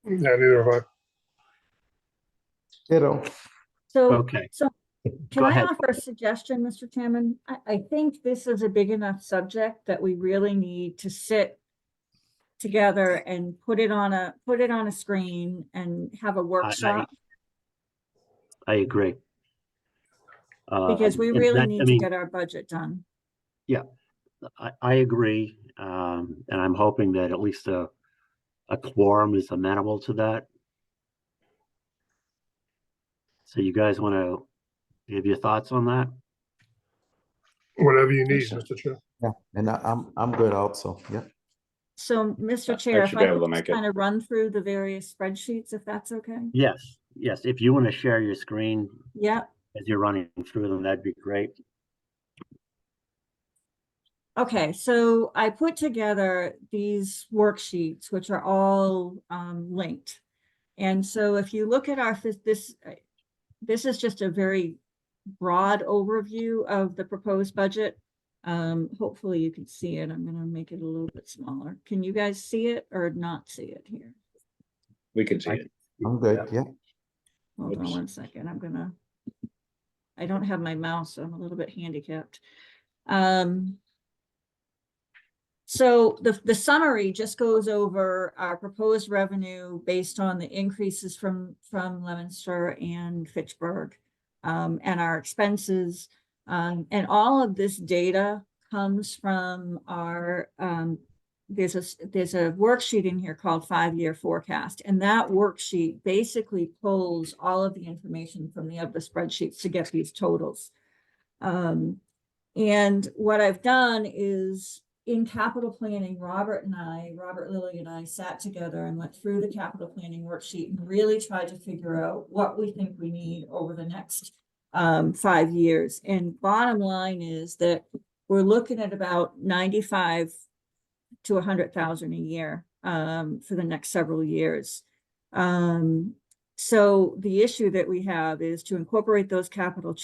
Yeah, neither have I. Ditto. So, Okay, so can go I ahead. offer a suggestion, Mr. Chairman? I think this is a big enough subject that we really need to sit together and put it on a screen and have a workshop, I agree. because we and really that- need I to mean, get our budget done. I agree, and I'm hoping that at least a quorum is amenable to that. So you guys want to give your thoughts on that? Whatever you need, Yes, sir. Mr. Chair. Yeah, and I'm good also, yeah. So, Mr. I Chair, if should be I able could to make it. kind of run through the various spreadsheets, if that's okay? Yes, if you want to share your screen Yeah, as you're running through them, that'd be great. okay, so I put together these worksheets, which are all linked. And so if you look at our, this is just a very broad overview of the proposed budget. Hopefully you can see it. I'm gonna make it a little bit smaller. Can you guys see it or not see it here? We can see it. I'm good, yeah. Hold on Oops. 1 second. I don't have my mouse, so I'm a little bit handicapped. So the summary just goes over our proposed revenue based on the increases from Leominster and Fitchburg, and our expenses. And all of this data comes from our, there's a worksheet in here called 5-year forecast. And that worksheet basically pulls all of the information from the other spreadsheets to get these totals. And what I've done is, in capital planning, Robert Lilly and I sat together and went through the capital planning worksheet and really tried to figure out what we think we need over the next 5 years. And bottom line is that we're looking at about 95 to 100,000 a year for the next several years. So the issue that we have is to incorporate those capital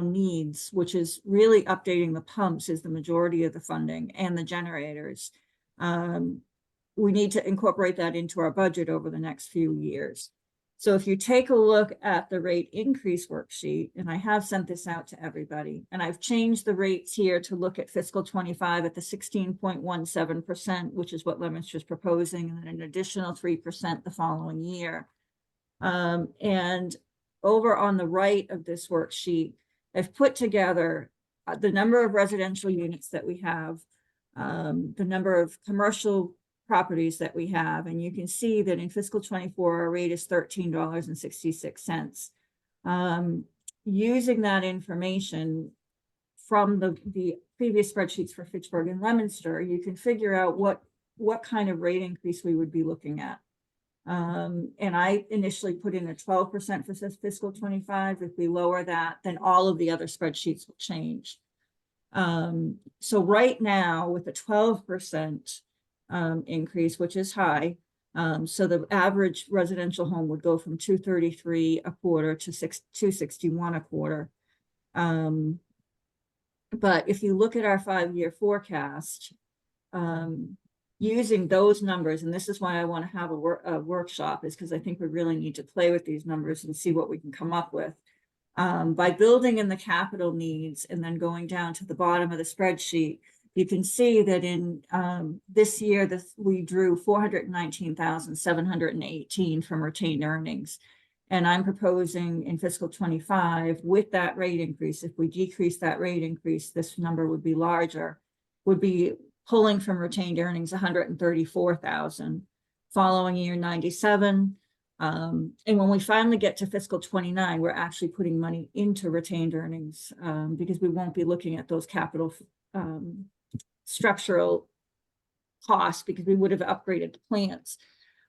needs, which is really updating the pumps is the majority of the funding, and the generators. We need to incorporate that into our budget over the next few years. So if you take a look at the rate increase worksheet, and I have sent this out to everybody, and I've changed the rates here to look at fiscal 25 at the 16.17%, which is what Leominster is proposing, and then an additional 3% the following year. And over on the right of this worksheet, I've put together the number of residential units that we have, the number of commercial properties that we have, and you can see that in fiscal 24, our rate is $13.66. Using that information from the previous spreadsheets for Fitchburg and Leominster, you can figure out what kind of rate increase we would be looking at. And I initially put in a 12% for fiscal 25. If we lower that, then all of the other spreadsheets will change. So right now with a 12% increase, which is high, so the average residential home would go from $233 a quarter to $261 a quarter. But if you look at our 5-year forecast, using those numbers, and this is why I want to have a workshop, is because I think we really need to play with these numbers and see what we can come up with. By building in the capital needs and then going down to the bottom of the spreadsheet, you can see that in this year, we drew 419,718 from retained earnings. And I'm proposing in fiscal 25, with that rate increase, if we decrease that rate increase, this number would be larger, would be pulling from retained earnings 134,000, following year 97. And when we finally get to fiscal 29, we're actually putting money into retained earnings because we won't be looking at those capital structural costs because we would have upgraded the plants.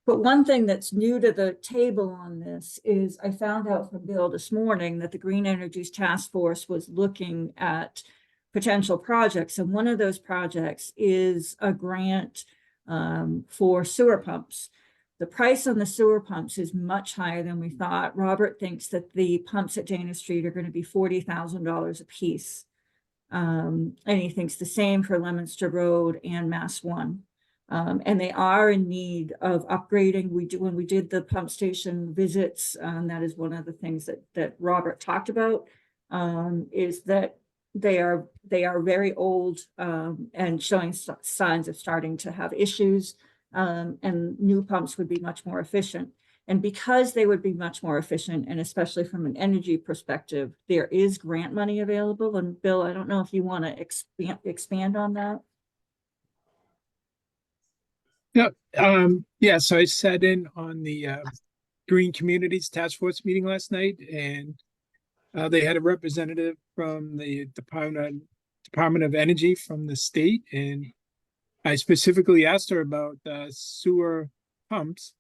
But one thing that's new to the table on this is I found out from Bill this morning that the Green Energies Task Force was looking at potential projects. And one of those projects is a grant for sewer pumps. The price on the sewer pumps is much higher than we thought. Robert thinks that the pumps at Dana Street are going to be $40,000 a piece. And he thinks the same for Lemonster Road and Mass One. And they are in need of upgrading. When we did the pump station visits, that is one of the things that Robert talked about, is that they are very old, and showing signs of starting to have issues, and new pumps would be much more efficient. And because they would be much more efficient, and especially from an energy perspective, there is grant money available. And Bill, I don't know if you want to expand on that. Yeah, so I sat in on the Green Communities Task Force meeting last night, and they had a representative from the Department of Energy from the state, and I specifically asked her about sewer pumps,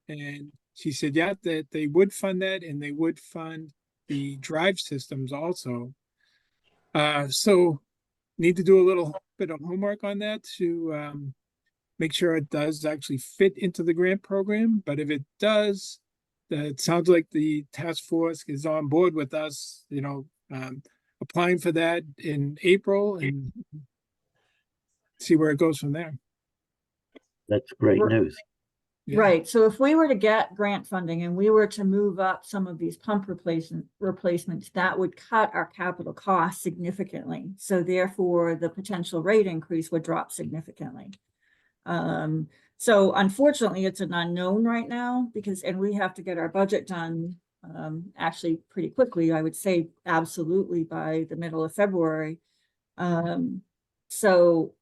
and she said, yeah, that they would fund that, and they would fund the drive systems also. So need to do a little bit of homework on that to make sure it does actually fit into the grant program. But if it does, it sounds like the task force is on board with us, applying for that in April and see where it goes from there. That's great news. Yeah. Right. So if we were to get grant funding and we were to move up some of these pump replacements, that would cut our capital costs significantly. So therefore, the potential rate increase would drop significantly. So unfortunately, it's an unknown right now and we have to get our budget done actually pretty quickly. I would say absolutely by the middle of February. So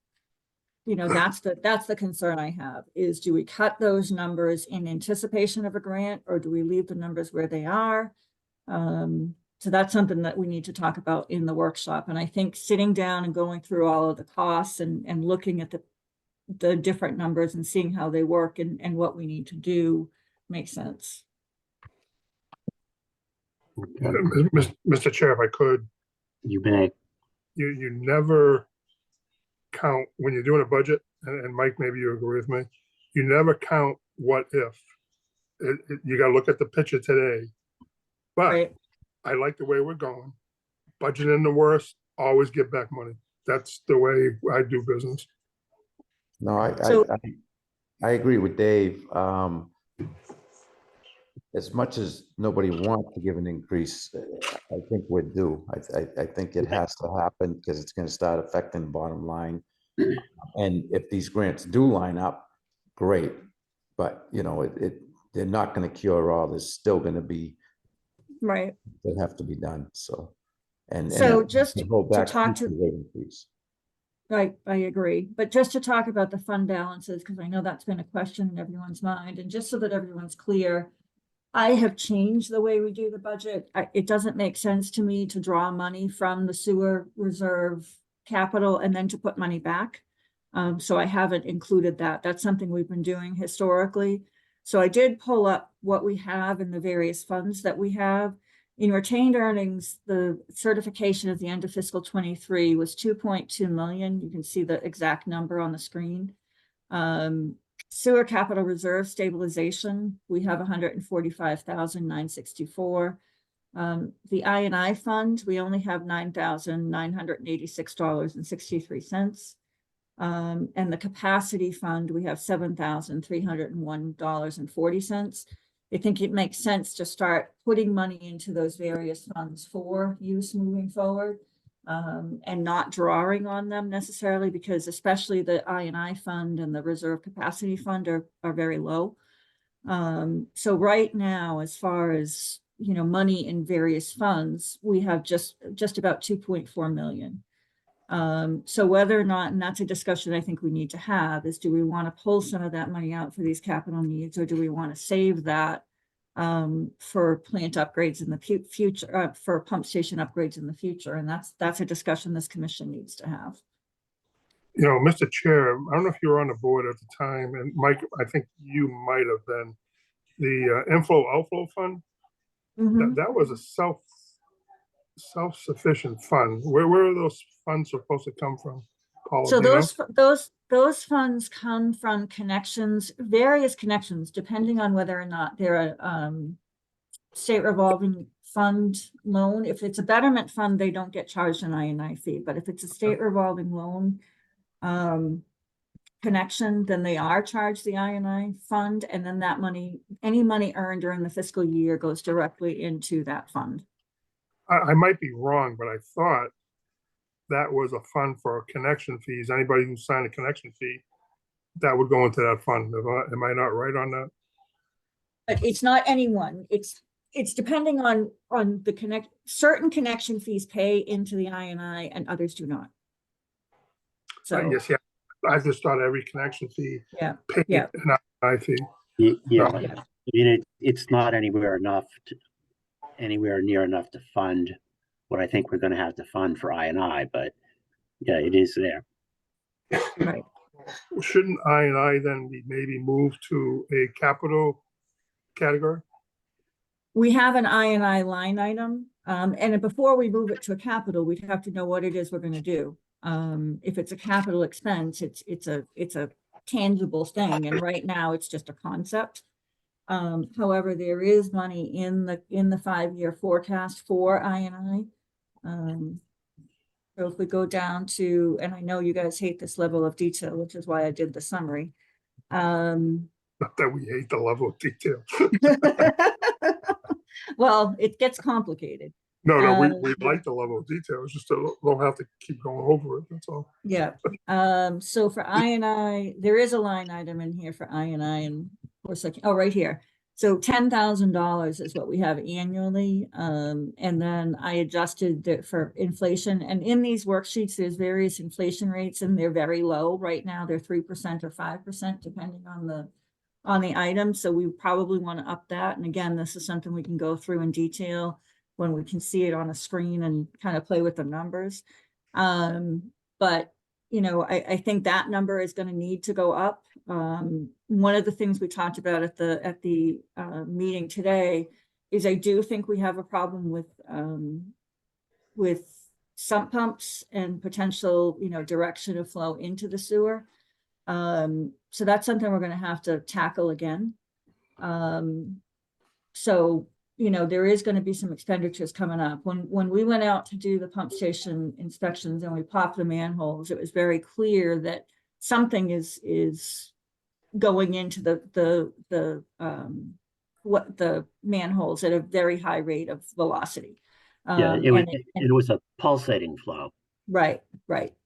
that's the concern I have is, do we cut those numbers in anticipation of a grant, or do we leave the numbers where they are? So that's something that we need to talk about in the workshop. And I think sitting down and going through all of the costs and looking at the different numbers and seeing how they work and what we need to do makes sense. Mr. Chair, if I could, You may. you never count when you're doing a budget, and Mike, maybe you agree with me, you never count what if. You got to look at the picture today. But Right. I like the way we're going. Budget in the worst, always give back money. That's the way I do business. No, So- I agree with Dave. As much as nobody wants to give an increase, I think we're due. I think it has to happen because it's going to start affecting the bottom line. And if these grants do line up, great. But they're not going to cure all. There's still going to be Right. that have to be done. So, So just go to back talk to to- the rate increase. I agree. But just to talk about the fund balances, because I know that's been a question in everyone's mind, and just so that everyone's clear, I have changed the way we do the budget. It doesn't make sense to me to draw money from the sewer reserve capital and then to put money back. So I haven't included that. That's something we've been doing historically. So I did pull up what we have in the various funds that we have. In retained earnings, the certification at the end of fiscal 23 was 2.2 million. You can see the exact number on the screen. Sewer capital reserve stabilization, we have 145,964. The I&I fund, we only have $9,986.63. And the capacity fund, we have $7,301.40. I think it makes sense to start putting money into those various funds for use moving forward, and not drawing on them necessarily, because especially the I&I fund and the reserve capacity fund are very low. So right now, as far as money in various funds, we have just about 2.4 million. So whether or not, and that's a discussion I think we need to have, is do we want to pull some of that money out for these capital needs, or do we want to save that for plant upgrades in the future, for pump station upgrades in the future? And that's a discussion this commission needs to have. Mr. Chair, I don't know if you were on the board at the time, and Mike, I think you might have been. The inflow outflow fund, Mhm. that was a self-sufficient fund. Where are those funds supposed to come from? Paula, So do you know? those funds come from connections, various connections, depending on whether or not they're a state revolving fund loan. If it's a betterment fund, they don't get charged an I&I fee, but if it's a state revolving loan connection, then they are charged the I&I fund, and then that money, any money earned during the fiscal year goes directly into that fund. I might be wrong, but I thought that was a fund for connection fees. Anybody who signed a connection fee, that would go into that fund. Am I not right on that? But it's not anyone, it's depending on the certain connection fees pay into the I&I and others do not. So, Yes, yeah. I just thought every connection fee yeah, paid yeah. an I fee. Yeah, No. I mean, it's not anywhere near enough to fund what I think we're gonna have to fund for I&I, but yeah, it is there. Right. Shouldn't I then be maybe moved to a capital category? We have an I&I line item, and before we move it to a capital, we'd have to know what it is we're gonna do. If it's a capital expense, it's a tangible thing, and right now it's just a concept. However, there is money in the 5-year forecast for I&I. So if we go down to, and I know you guys hate this level of detail, which is why I did the summary. Not that we hate the level of detail. Well, it gets complicated. No, we like the level of detail. It's just don't have to keep going over it. That's all. Yeah. So for I&I, there is a line item in here for I&I, and of course, right here. So $10,000 is what we have annually. And then I adjusted for inflation, and in these worksheets, there's various inflation rates, and they're very low right now. They're 3% or 5%, depending on the item. So we probably want to up that. And again, this is something we can go through in detail when we can see it on a screen and kind of play with the numbers. But I think that number is going to need to go up. One of the things we talked about at the meeting today is I do think we have a problem with sump pumps and potential, direction of flow into the sewer. So that's something we're going to have to tackle again. So there is going to be some expenditures coming up. When we went out to do the pump station inspections and we popped the manholes, it was very clear that something is going into the manholes at a very high rate of velocity. Yeah, it was a pulsating flow. Right,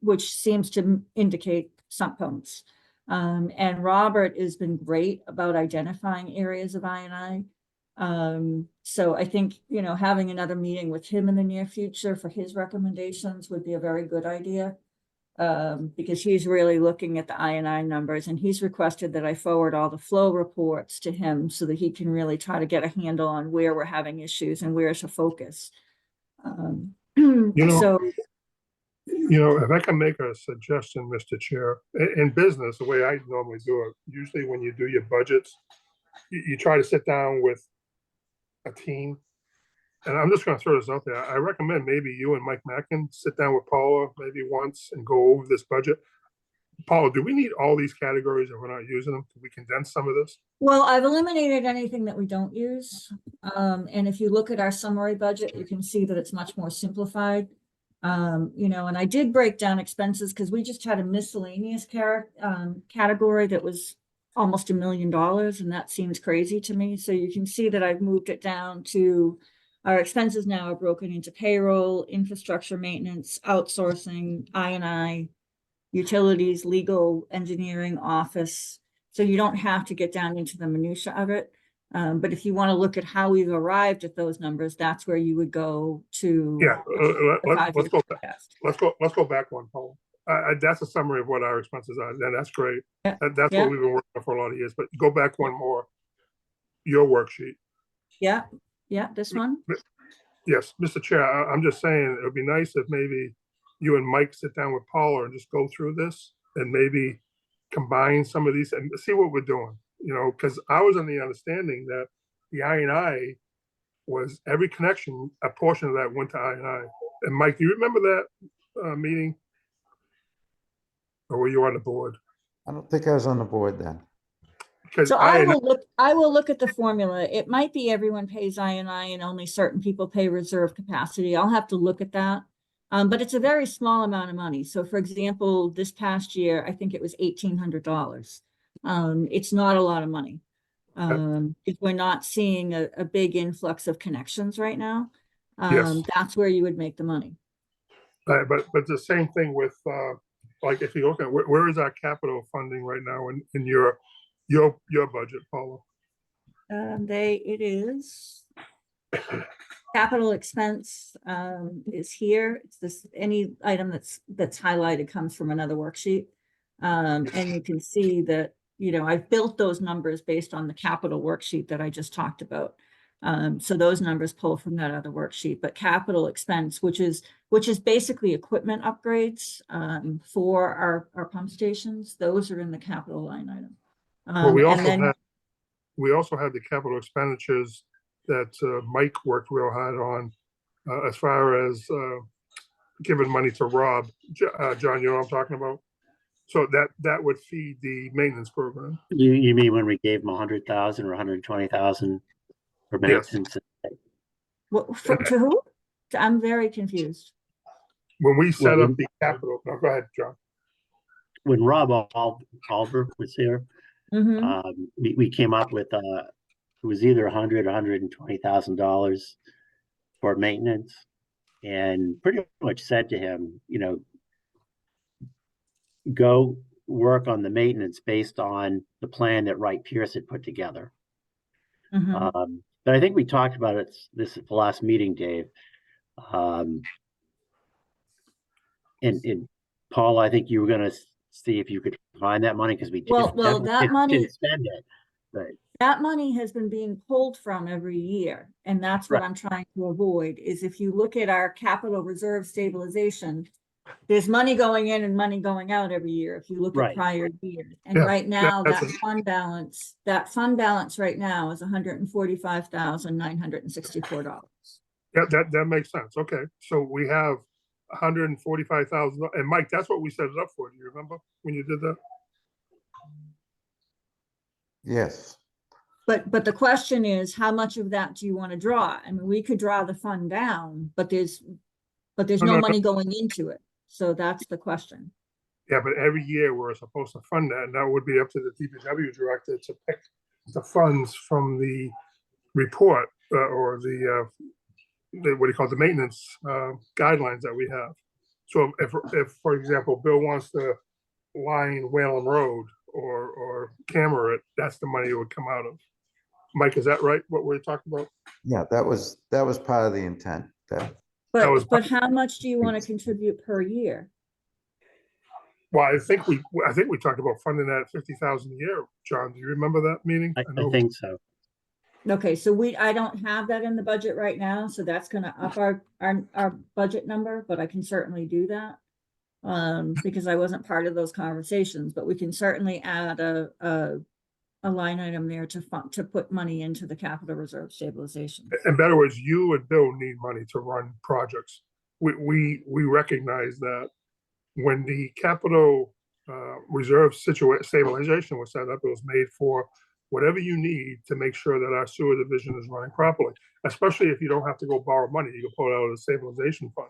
which seems to indicate sump pumps. And Robert has been great about identifying areas of I&I. So I think, having another meeting with him in the near future for his recommendations would be a very good idea. Because he's really looking at the I&I numbers, and he's requested that I forward all the flow reports to him so that he can really try to get a handle on where we're having issues and where to focus. So, if I can make a suggestion, Mr. Chair, in business, the way I normally do it, usually when you do your budgets, you try to sit down with a team. And I'm just going to throw this out there. I recommend maybe you and Mike Mackin sit down with Paula maybe once and go over this budget. Paula, do we need all these categories if we're not using them? Can we condense some of this? well, I've eliminated anything that we don't use. And if you look at our summary budget, you can see that it's much more simplified. And I did break down expenses because we just had a miscellaneous category that was almost $1 million, and that seems crazy to me. So you can see that I've moved it down to our expenses now are broken into payroll, infrastructure maintenance, outsourcing, I&I, utilities, legal, engineering, office. So you don't have to get down into the minutia of it. But if you want to look at how we've arrived at those numbers, that's where you would go to. Yeah, let's go back. forecast. Let's go back one, Paul. That's a summary of what our expenses are, and that's great. Yeah, That's yeah. what we've been working on for a lot of years. But go back one more. Your worksheet. Yeah, this one. Yes, Mr. Chair, I'm just saying it would be nice if maybe you and Mike sit down with Paula and just go through this and maybe combine some of these and see what we're doing. Because I was on the understanding that the I&I was every connection, a portion of that went to I&I. And Mike, do you remember that meeting? Or were you on the board? I don't think I was on the board then. Because So I will look at the formula. It might be everyone pays INI and only certain people pay reserve capacity. I'll have to look at that. But it's a very small amount of money. So for example, this past year, I think it was $1,800. It's not a lot of money. If we're not seeing a big influx of connections right now, Yes. that's where you would make the money. But the same thing with, like, if you look at, where is our capital funding right now in your budget, Paula? It is capital expense, is here. It's this, any item that's highlighted comes from another worksheet. And you can see that, you know, I've built those numbers based on the capital worksheet that I just talked about. So those numbers pull from that other worksheet, but capital expense, which is basically equipment upgrades, for our pump stations, those are in the capital line item. Well, And we also have the capital expenditures that Mike worked real hard on, as far as giving money to Rob. John, you know what I'm talking about? So that would feed the maintenance program. You mean when we gave them 100,000 or 120,000 for Yes. maintenance? to who? I'm very confused. When we set Well, up the capital, no, go ahead, John. When Rob Alber was here, Mhm. we came up with it was either $100,000 or $120,000 for maintenance, and pretty much said to him, you know, go work on the maintenance based on the plan that Wright Pierce had put together. Mhm. But I think we talked about it this at the last meeting, Dave. And Paul, I think you were going to see if you could find that money, because we Well, definitely that money- didn't spend it. But That money has been being pulled from every year, and that's what Right. I'm trying to avoid, is if you look at our capital reserve stabilization, there's money going in and money going out every year, if you look at Right. prior years. And Yeah, right now, that's that fund balance right now is $145,964. Yeah, that makes sense. Okay, so we have 145,000, and Mike, that's what we set it up for. Do you remember when you did that? Yes. But the question is, how much of that do you want to draw? I mean, we could draw the fund down, but there's no no. money going into it. So that's the question. Yeah, but every year we're supposed to fund that, and that would be up to the DPW director to pick the funds from the report, or the what do you call it, the maintenance guidelines that we have. So if, for example, Bill wants to line Whalen Road or camera it, that's the money it would come out of. Mike, is that right, what we're talking about? Yeah, that was part of the intent. That was- But how much do you want to contribute per year? Well, I think we talked about funding that 50,000 a year. John, do you remember that meeting? I know- think so. Okay, so I don't have that in the budget right now, so that's gonna up our budget number, but I can certainly do that. Because I wasn't part of those conversations, but we can certainly add a line item there to put money into the capital reserve stabilization. In better words, you and Bill need money to run projects. We recognize that when the capital reserve stabilization was set up, it was made for whatever you need to make sure that our sewer division is running properly, especially if you don't have to go borrow money, you can pull it out of the stabilization fund.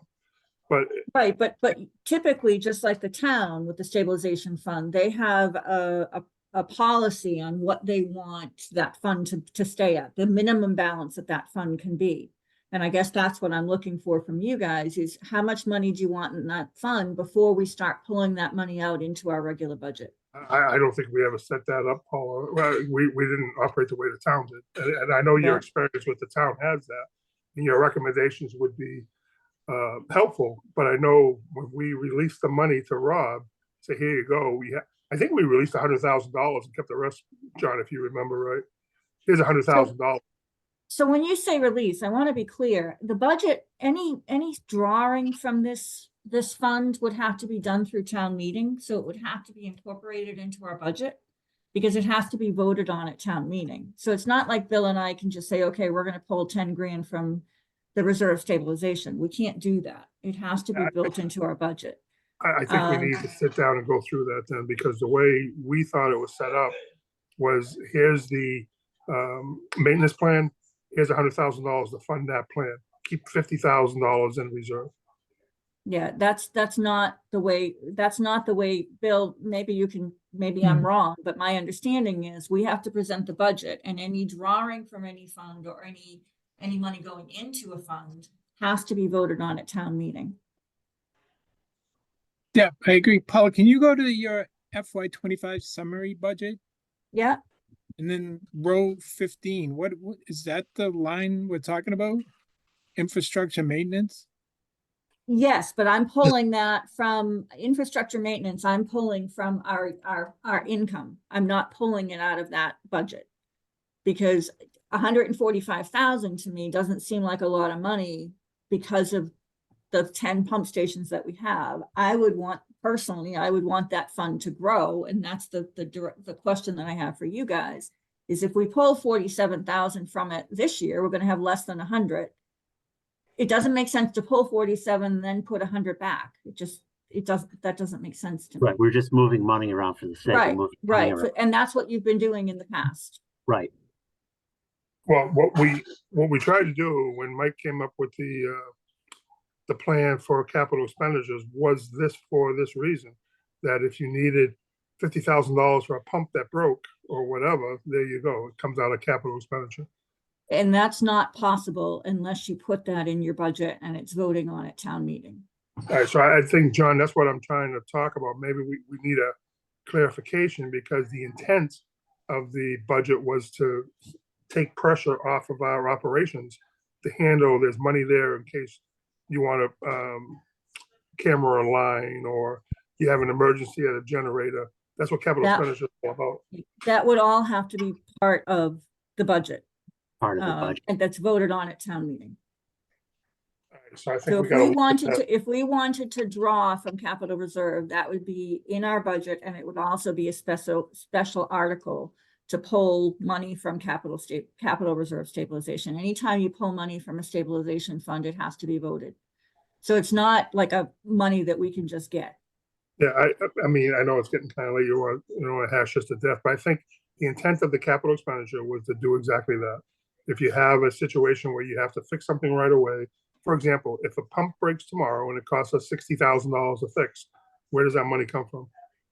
But Right, but typically, just like the town with the stabilization fund, they have a policy on what they want that fund to stay at, the minimum balance that fund can be. And I guess that's what I'm looking for from you guys, is how much money do you want in that fund before we start pulling that money out into our regular budget? I don't think we ever set that up, Paula. Well, we didn't operate the way the town did. And I know your Yeah. experience with the town has that, and your recommendations would be helpful. But I know when we released the money to Rob, say, here you go, I think we released $100,000 and kept the rest, John, if you remember right. Here's $100,000. So when you say release, I want to be clear, the budget, any drawing from this fund would have to be done through town meeting. So it would have to be incorporated into our budget because it has to be voted on at town meeting. So it's not like Bill and I can just say, okay, we're going to pull 10 grand from the reserve stabilization. We can't do that. It has to be built into our budget. I think we need to sit down and go through that then, because the way we thought it was set up, was, here's the maintenance plan, here's $100,000 to fund that plan. Keep $50,000 in reserve. Yeah, that's not the way, Bill, maybe I'm wrong, but my understanding is we have to present the budget, and any drawing from any fund or any money going into a fund has to be voted on at town meeting. Yeah, I agree. Paula, can you go to your FY25 summary budget? Yeah, And then row 15, what is that, the line we're talking about? Infrastructure maintenance? yes, but I'm pulling that from infrastructure maintenance. I'm pulling from our income. I'm not pulling it out of that budget. Because 145,000 to me doesn't seem like a lot of money because of the 10 pump stations that we have. Personally, I would want that fund to grow. And that's the question that I have for you guys is, if we pull 47,000 from it this year, we're going to have less than 100. It doesn't make sense to pull 47 and then put 100 back. That doesn't make sense to me. Right, we're just moving money around for the sake of Right, moving money right. around. And that's what you've been doing in the past. Right, Well, what we tried to do when Mike came up with the plan for capital expenditures was for this reason, that if you needed $50,000 for a pump that broke or whatever, there you go. It comes out of capital expenditure. And that's not possible unless you put that in your budget and it's voting on at town meeting. All right, so I think, John, that's what I'm trying to talk about. Maybe we need a clarification, because the intent of the budget was to take pressure off of our operations to handle, there's money there in case you want a camera online or you have an emergency at a generator. That's what capital expenditure is all about. That would all have to be part of the budget. part of the budget. And that's voted on at town meeting. All right, so I think So we if gotta we look at wanted that. to, if we wanted to draw from capital reserve, that would be in our budget, and it would also be a special article to pull money from capital reserve stabilization. Anytime you pull money from a stabilization fund, it has to be voted. So it's not like a money that we can just get. Yeah, I mean, I know it's getting kind of late, you want to hash this to death, but I think the intent of the capital expenditure was to do exactly that. If you have a situation where you have to fix something right away, for example, if a pump breaks tomorrow and it costs us $60,000 to fix, where does that money come from?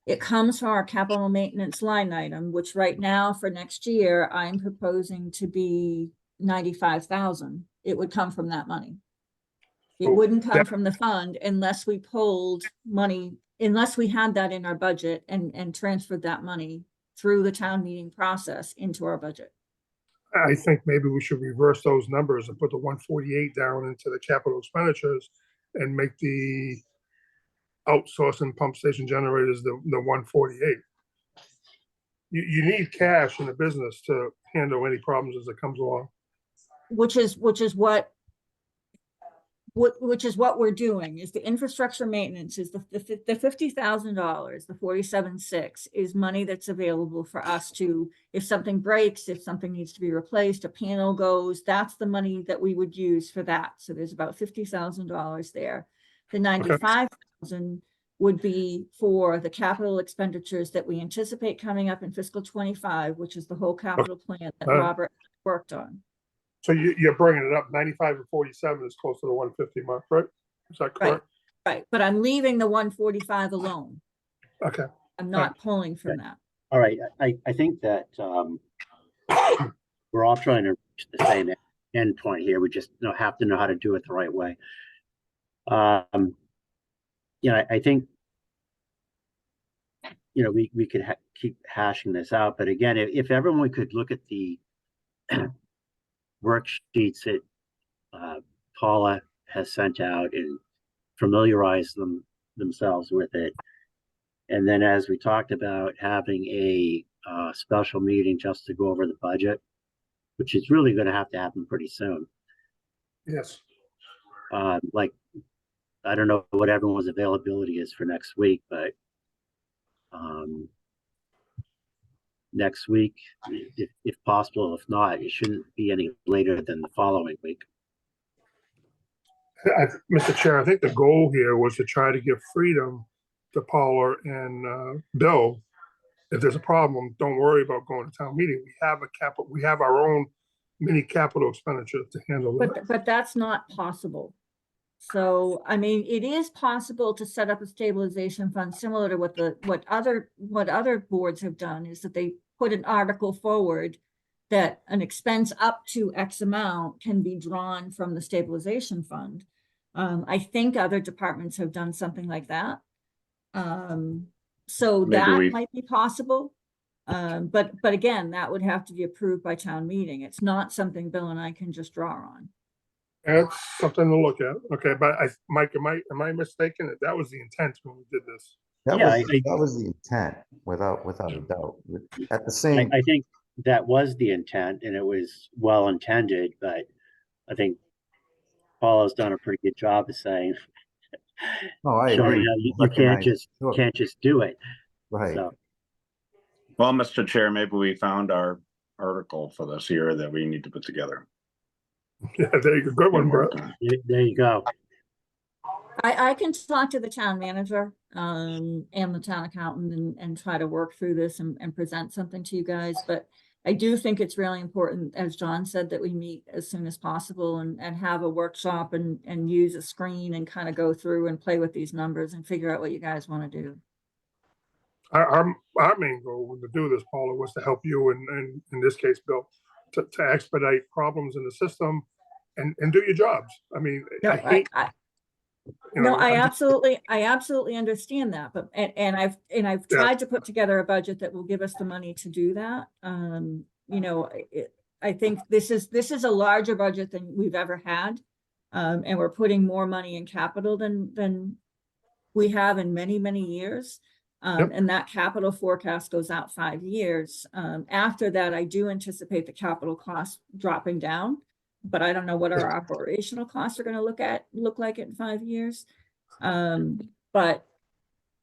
It comes from our capital maintenance line item, which right now for next year, I'm proposing to be 95,000. It would come from that money. It Oh, wouldn't come that- from the fund unless we pulled money, unless we had that in our budget and transferred that money through the town meeting process into our budget. I think maybe we should reverse those numbers and put the 148 down into the capital expenditures and make the outsourcing pump station generators the 148. You need cash in the business to handle any problems as it comes along. Which is what we're doing, is the infrastructure maintenance is the $50,000, the 47.6 is money that's available for us to, if something breaks, if something needs to be replaced, a panel goes, that's the money that we would use for that. So there's about $50,000 there. The 95,000 would be for the capital expenditures that we anticipate coming up in fiscal 25, which is the whole capital plan that Robert worked on. So you're bringing it up, 95 and 47 is close to the 150 mark, right? Is that correct? Right, but I'm leaving the 145 alone. Okay. I'm not pulling from that. All right, I think that we're all trying to reach the same end point here. We just have to know how to do it the right way. I think we could keep hashing this out, but again, if everyone could look at the worksheets that Paula has sent out and familiarize themselves with it. And then, as we talked about, having a special meeting just to go over the budget, which is really going to happen pretty soon. Yes. Like, I don't know what everyone's availability is for next week, but next week, if possible. If not, it shouldn't be any later than the following week. Mr. Chair, I think the goal here was to try to give freedom to Paula and Bill if there's a problem, don't worry about going to town meeting. We have our own mini capital expenditure to handle that. But that's not possible. So, I mean, it is possible to set up a stabilization fund similar to what other boards have done, is that they put an article forward that an expense up to X amount can be drawn from the stabilization fund. I think other departments have done something like that. So Maybe that might be possible. But again, that would have to be approved by town meeting. It's not something Bill and I can just draw on. It's something to look at. Okay, but Mike, am I mistaken? That was the intent when we did this. That Yeah, was, that was the intent, without a doubt. At the same, I think that was the intent and it was well intended, but I think Paula's done a pretty good job of saying, no, I showing agree. how you Recognize- sure, can't just do it. Right. So, Well, Mr. Chair, maybe we found our article for this year that we need to put together. Yeah, there you go. Good one, Brett. there you go. I can talk to the town manager, and the town accountant and try to work through this and present something to you guys, but I do think it's really important, as John said, that we meet as soon as possible and have a workshop and use a screen and kind of go through and play with these numbers and figure out what you guys want to do. Our main goal to do this, Paula, was to help you and in this case, Bill, to expedite problems in the system and do your jobs. I mean, No, I hate, you know, I I'm just- absolutely understand that, but, and I've Yeah. tried to put together a budget that will give us the money to do that. You know, I think this is a larger budget than we've ever had. And we're putting more money in capital than we have in many, many years. Yep. And that capital forecast goes out 5 years. After that, I do anticipate the capital costs dropping down, but I don't know what our operational costs are going to look like in 5 years. But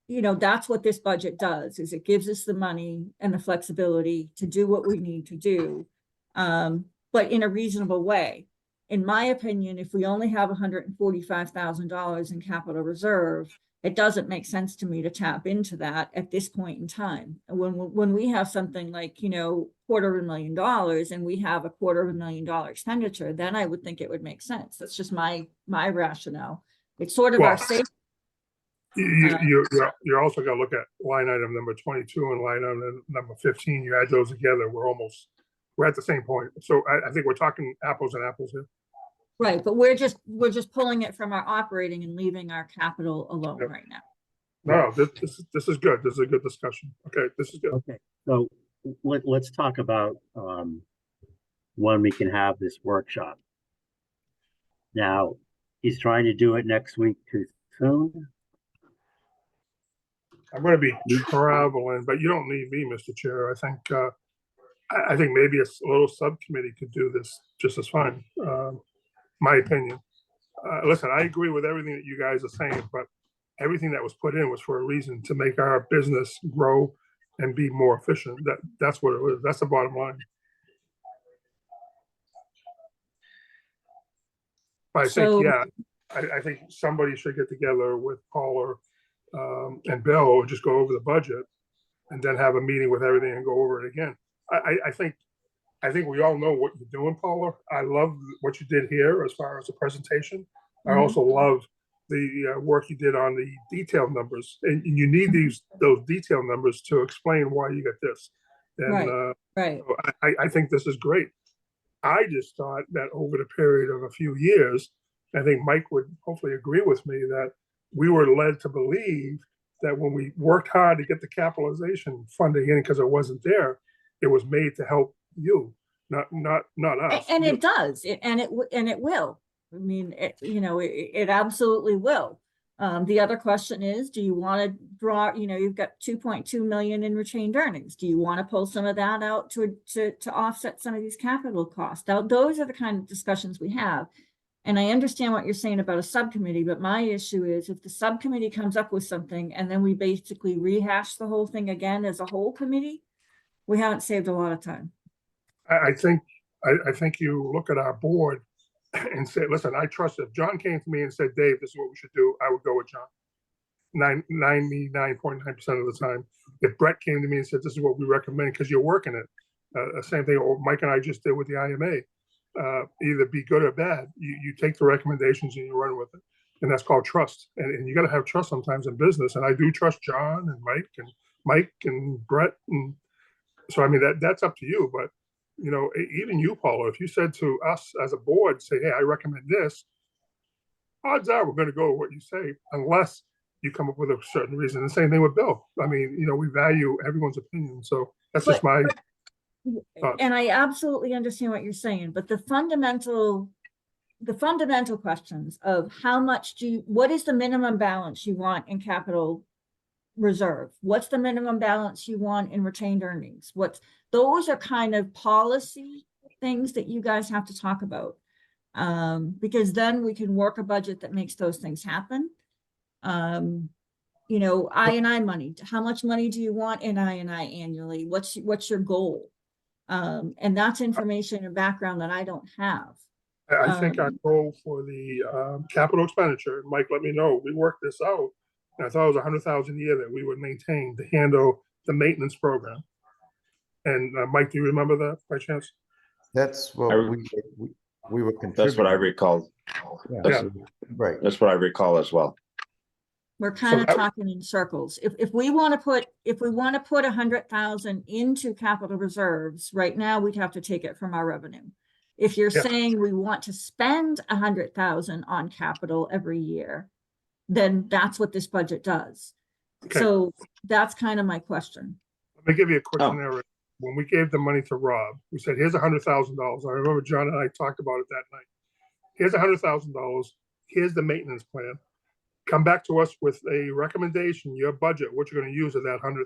you know, that's what this budget does, is it gives us the money and the flexibility to do what we need to do, but in a reasonable way. In my opinion, if we only have $145,000 in capital reserve, it doesn't make sense to me to tap into that at this point in time. When we have something like, you know, $250,000 and we have a $250,000 expenditure, then I would think it would make sense. That's just my rationale. It's sort of our Well, safe. You also got to look at line item number 22 and line item number 15. You add those together, we're at the same point. So I think we're talking apples and apples here. Right, but we're just pulling it from our operating and leaving our capital alone Yep. right now. No, this is good. This is a good discussion. Okay, this is good. Okay, so let's talk about when we can have this workshop. Now, he's trying to do it next week too soon. I'm going to be traveling, but you don't need me, Mr. Chair. I think maybe a little subcommittee could do this just as fine. My opinion. Listen, I agree with everything that you guys are saying, but everything that was put in was for a reason, to make our business grow and be more efficient. That's what it was. That's the bottom line. But I So- think, yeah, I think somebody should get together with Paul and Bill, just go over the budget and then have a meeting with everything and go over it again. I think we all know what you're doing, Paula. I love what you did here as far as the presentation. I Mhm. also love the work you did on the detailed numbers, and you need those detailed numbers to explain why you got this. And Right. so I think this is great. I just thought that over the period of a few years, I think Mike would hopefully agree with me that we were led to believe that when we worked hard to get the capitalization funding in because it wasn't there, it was made to help you, not us. And You. it does, and it will. I mean, it absolutely will. The other question is, do you want to draw, you've got 2.2 million in retained earnings. Do you want to pull some of that out to offset some of these capital costs? Now, those are the kind of discussions we have. And I understand what you're saying about a subcommittee, but my issue is if the subcommittee comes up with something and then we basically rehash the whole thing again as a whole committee, we haven't saved a lot of time. I think you look at our board and say, listen, I trust if John came to me and said, Dave, this is what we should do, I would go with John. 99.9% of the time. if Brett came to me and said, this is what we recommend, because you're working it, same thing Mike and I just did with the IMA, either be good or bad, you take the recommendations and you run with it. And that's called trust. And you got to have trust sometimes in business. And I do trust John and Mike and Brett. And so, I mean, that's up to you. But, you know, even you, Paula, if you said to us as a board, say, hey, I recommend this, odds are we're going to go with what you say, unless you come up with a certain reason. The same thing with Bill. I mean, you know, we value everyone's opinion. So that's just my thought. And I absolutely understand what you're saying, but the fundamental questions of how much what is the minimum balance you want in capital reserve? What's the minimum balance you want in retained earnings? Those are kind of policy things that you guys have to talk about. Because then we can work a budget that makes those things happen. You know, I&I money, how much money do you want in I&I annually? What's your goal? And that's information and background that I don't have. I think our goal for the capital expenditure, Mike, let me know, we worked this out. And I thought it was 100,000 a year that we would maintain to handle the maintenance program. And Mike, do you remember that by chance? That's what we were contributing. That's what I recall. Yeah. Right. That's what I recall as well. We're kind of talking in circles. If we want to put 100,000 into capital reserves right now, we'd have to take it from our revenue. If you're saying we want to spend 100,000 on capital every year, then that's what this budget does. Okay. So that's kind of my question. Let me give you a quick scenario. When we gave the money to Rob, we said, here's $100,000. I remember John and I talked about it that night. Here's $100,000. Here's the maintenance plan. Come back to us with a recommendation, your budget, what you're going to use of that $100,000.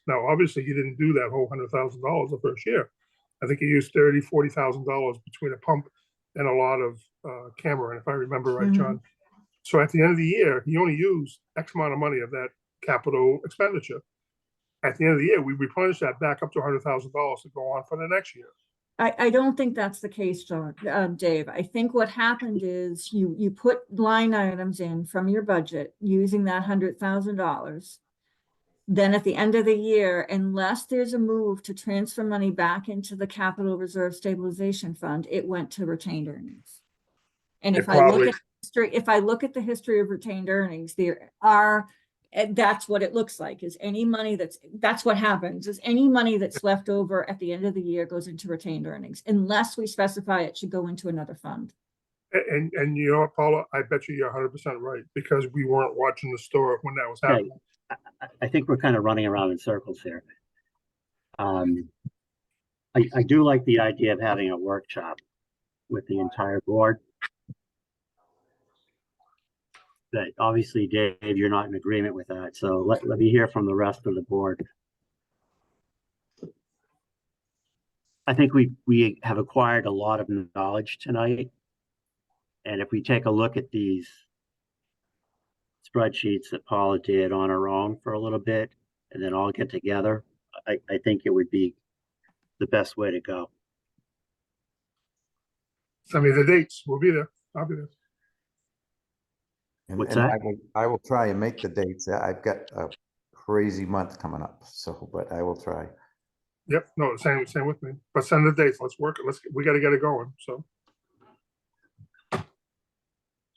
Now, obviously, you didn't do that whole $100,000 the first year. I think you used $30,000, $40,000 between a pump and a lot of camera, if I remember right, John. So at the end of the year, he only used X amount of money of that capital expenditure. At the end of the year, we replenish that back up to $100,000 to go on for the next year. I don't think that's the case, John, Dave. I think what happened is you put line items in from your budget using that $100,000. Then at the end of the year, unless there's a move to transfer money back into the capital reserve stabilization fund, it went to retained earnings. And if I look at the history of retained earnings, there are, and that's what it looks like, is any money that's what happens, is any money that's left over at the end of the year goes into retained earnings, unless we specify it should go into another fund. And you know what, Paula, I bet you're 100% right, because we weren't watching the store when that was happening. I think we're kind of running around in circles here. I do like the idea of having a workshop with the entire board. But obviously, Dave, you're not in agreement with that. So let me hear from the rest of the board. I think we have acquired a lot of knowledge tonight. And if we take a look at these spreadsheets that Paula did on her own for a little bit, and then all get together, I think it would be the best way to go. Send me the dates. We'll be there. I'll be there. What's And that? I will try and make the dates. I've got a crazy month coming up, so, but I will try. Yep. No, same with me. But send the dates. Let's work it. We got to get it going. So.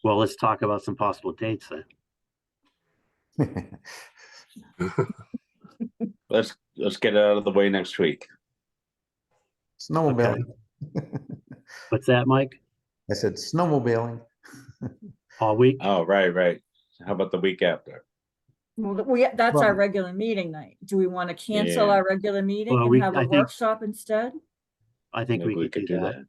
Well, let's talk about some possible dates then. Let's get it out of the way next week. Snowmobiling. What's that, Mike? I said snowmobiling. All week? Oh, right. How about the week after? Well, that's our regular meeting night. Do we want to cancel Yeah. our regular meeting Well, and have I a think- workshop instead? I think Maybe we could do that.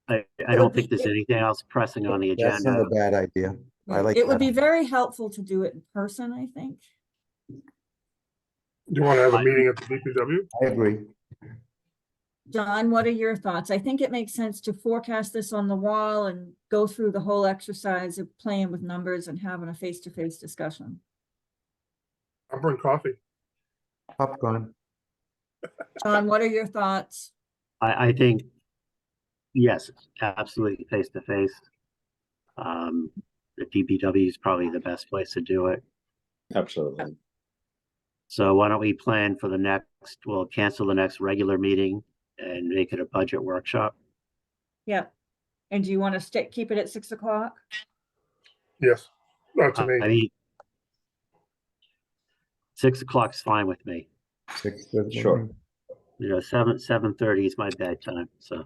I It don't would think be- there's anything else pressing on the That's not agenda. a bad idea. I like It would that. be very helpful to do it in person, I think. Do you want to have a meeting at the DPW? I agree. John, what are your thoughts? I think it makes sense to forecast this on the wall and go through the whole exercise of playing with numbers and having a face-to-face discussion. I'll bring coffee. Popcorn. John, what are your thoughts? I think, yes, absolutely face to face. The DPW is probably the best place to do it. Absolutely. So why don't we plan for the next, we'll cancel the next regular meeting and make it a budget workshop? Yep. And do you want to keep it at 6 o'clock? Yes, to me. I mean, 6 o'clock's fine with me. 6:30. Sure. You know, 7:30 is my bedtime, so.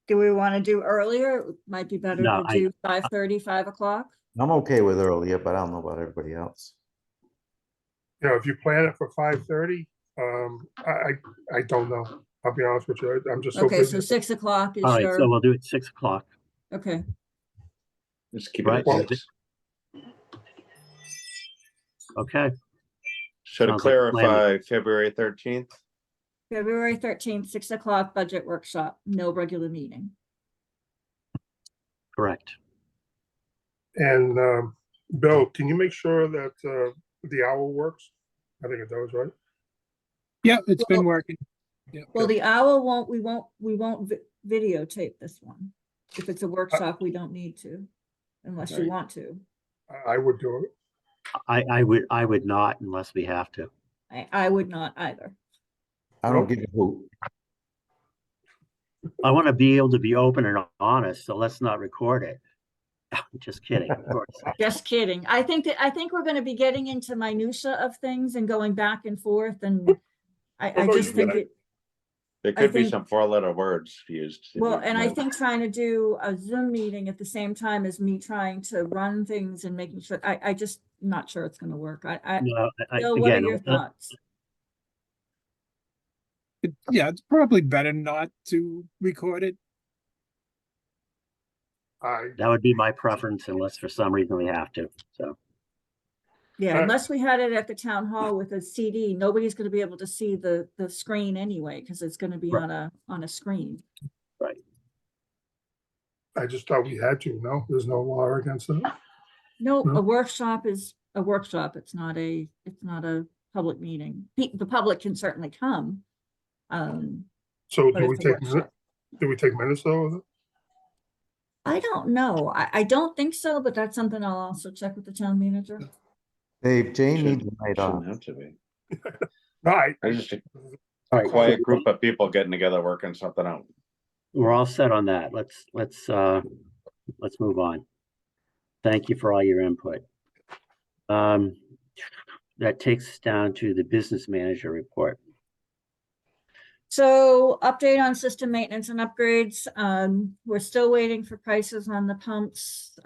Do we want to do earlier? It might be better No, to do 5:30, 5 o'clock. I'm okay with earlier, but I don't know about everybody else. You know, if you plan it for 5:30, I don't know. I'll be honest with you. I'm just so Okay, so busy. 6 o'clock is All right, your, so we'll do it 6 o'clock. okay. Just keep it Right. at 6. Okay, Should it Sounds like a plan. clarify February 13th? February 13th, 6 o'clock budget workshop, no regular meeting. correct. And Bill, can you make sure that the owl works? I think it does, right? Yeah, it's been Well- working. Yeah. Well, the owl won't, we won't videotape this one. If it's a workshop, we don't need to, unless you Right. want to. I would do it. I would not unless we have to. I would not either. I don't give a hoot. I want to be able to be open and honest, so let's not record it. Just kidding, of course. Just kidding. I think we're gonna be getting into minutia of things and going back and forth, and I no, just you think got it, There I could be think- some 4-letter words used. well, and I think trying to do a Zoom meeting at the same time as me trying to run things and making sure, I just not sure it's gonna work. No, Bill, what are again, your thoughts? Yeah, it's probably better not to record it. that would be my preference unless for some reason we have to, so. Yeah, Uh, unless we had it at the town hall with a CD, nobody's gonna be able to see the screen anyway, because it's gonna be Right. on a screen. I just thought we had to. No, there's no law against it. No, No. a workshop is a workshop. It's not a public meeting. The public can certainly come. So But do we it's a take workshop. minutes though? Of it? I don't know. I don't think so, but that's something I'll also check with the town manager. Dave, Jane Shouldn't- needs a night off. Shouldn't have to be. No, I just a All right, quiet group of people getting together, working something out. we're all set on that. Let's move on. Thank you for all your input. That takes us down to the business manager report. So update on system maintenance and upgrades. We're still waiting for prices on the pumps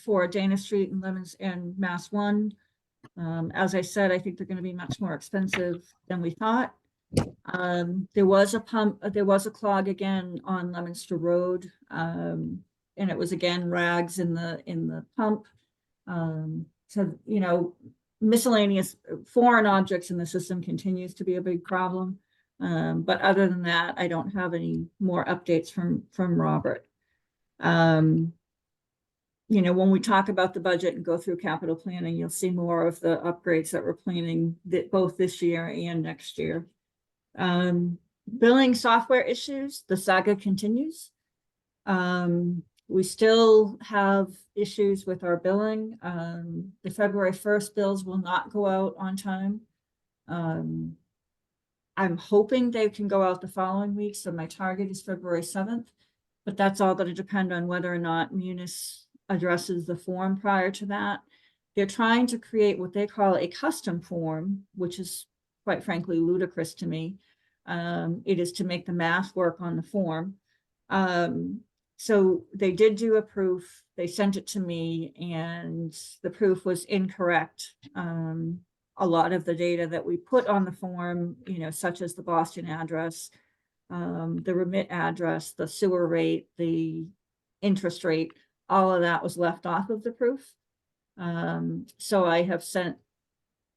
for Dana Street and Lemons and Mass One. As I said, I think they're gonna be much more expensive than we thought. There was a clog again on Lemonster Road. And it was again rags in the pump. So, you know, miscellaneous foreign objects in the system continues to be a big problem. But other than that, I don't have any more updates from Robert. You know, when we talk about the budget and go through capital planning, you'll see more of the upgrades that we're planning both this year and next year. Billing software issues, the saga continues. We still have issues with our billing. The February 1st bills will not go out on time. I'm hoping they can go out the following week, so my target is February 7th, but that's all going to depend on whether or not Munis addresses the form prior to that. They're trying to create what they call a custom form, which is quite frankly ludicrous to me. It is to make the math work on the form. So they did do a proof, they sent it to me, and the proof was incorrect. A lot of the data that we put on the form, you know, such as the Boston address, the remit address, the sewer rate, the interest rate, all of that was left off of the proof. So I have sent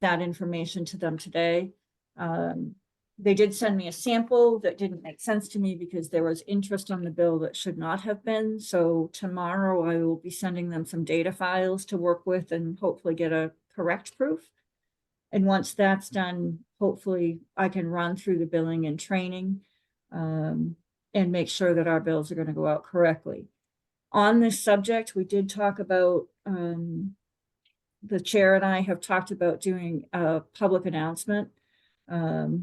that information to them today. They did send me a sample that didn't make sense to me because there was interest on the bill that should not have been. So tomorrow I will be sending them some data files to work with and hopefully get a correct proof. And once that's done, hopefully I can run through the billing and training and make sure that our bills are going to go out correctly. On this subject, we did talk about the chair and I have talked about doing a public announcement,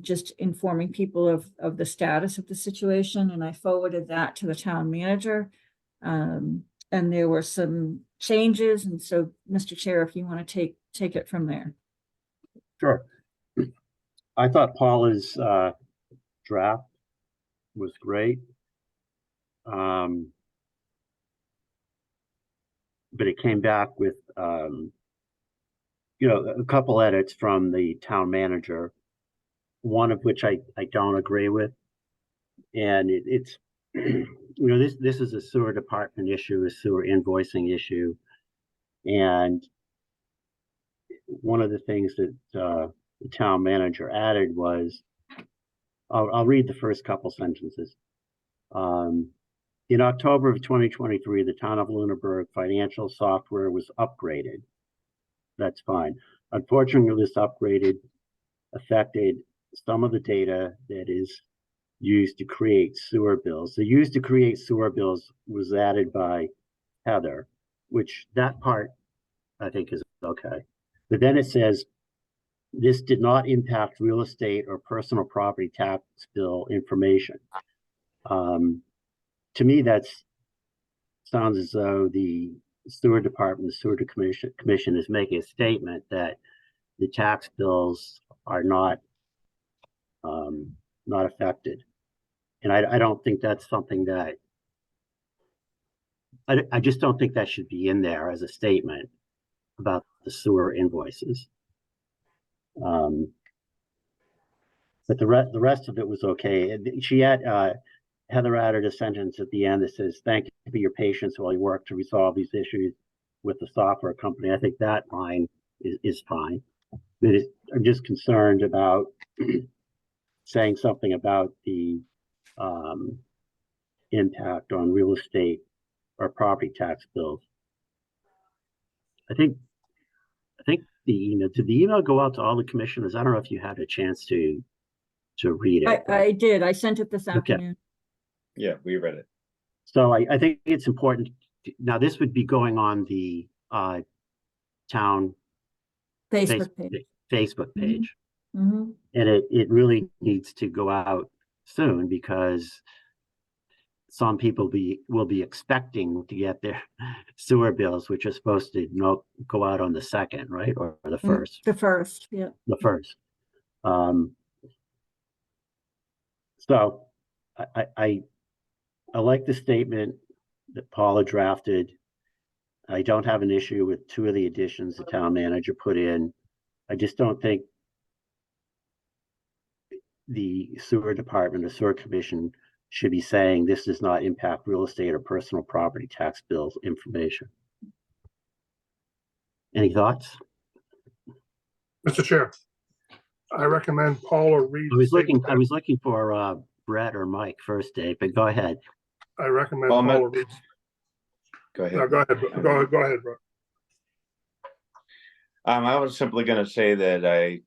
just informing people of the status of the situation, and I forwarded that to the town manager. And there were some changes, and so, Mr. Chair, if you want to take it from there. Sure. I thought Paula's draft was great. But it came back with, you know, a couple edits from the town manager, one of which I don't agree with. And it's, you know, this is a sewer department issue, a sewer invoicing issue. And one of the things that the town manager added was, I'll read the first couple sentences. In October of 2023, the town of Lunenburg financial software was upgraded. That's fine. Unfortunately, this upgraded affected some of the data that is used to create sewer bills. The used to create sewer bills was added by Heather, which that part I think is okay. But then it says, this did not impact real estate or personal property tax bill information. To me, sounds as though the sewer department, the sewer commission is making a statement that the tax bills are not affected. And I don't think that's something that, I just don't think that should be in there as a statement about the sewer invoices. But the rest of it was okay. And she had, Heather added a sentence at the end that says, "Thank you for your patience while you work to resolve these issues with the software company." I think that line is fine. I'm just concerned about saying something about the impact on real estate or property tax bills. I think the email, did the email go out to all the commissioners? I don't know if you had a chance to read it. I did. I sent it this Okay. afternoon. Yeah, we read it. So I think it's important. Now, this would be going on the town Facebook page. Facebook page. Mhm. And it really needs to go out soon, because some people will be expecting to get their sewer bills, which are supposed to go out on the 2nd, right? Or the 1st. The first, yeah. The 1st. So I like the statement that Paula drafted. I don't have an issue with 2 of the additions the town manager put in. I just don't think the sewer department or sewer commission should be saying this does not impact real estate or personal property tax bills information. Any thoughts? Mr. Chair, I recommend Paula read. I was looking statement. for Brett or Mike first, Dave, but go ahead. I recommend Paul, Paula read. Go ahead. No, go ahead, go ahead, bro. I was simply gonna say that I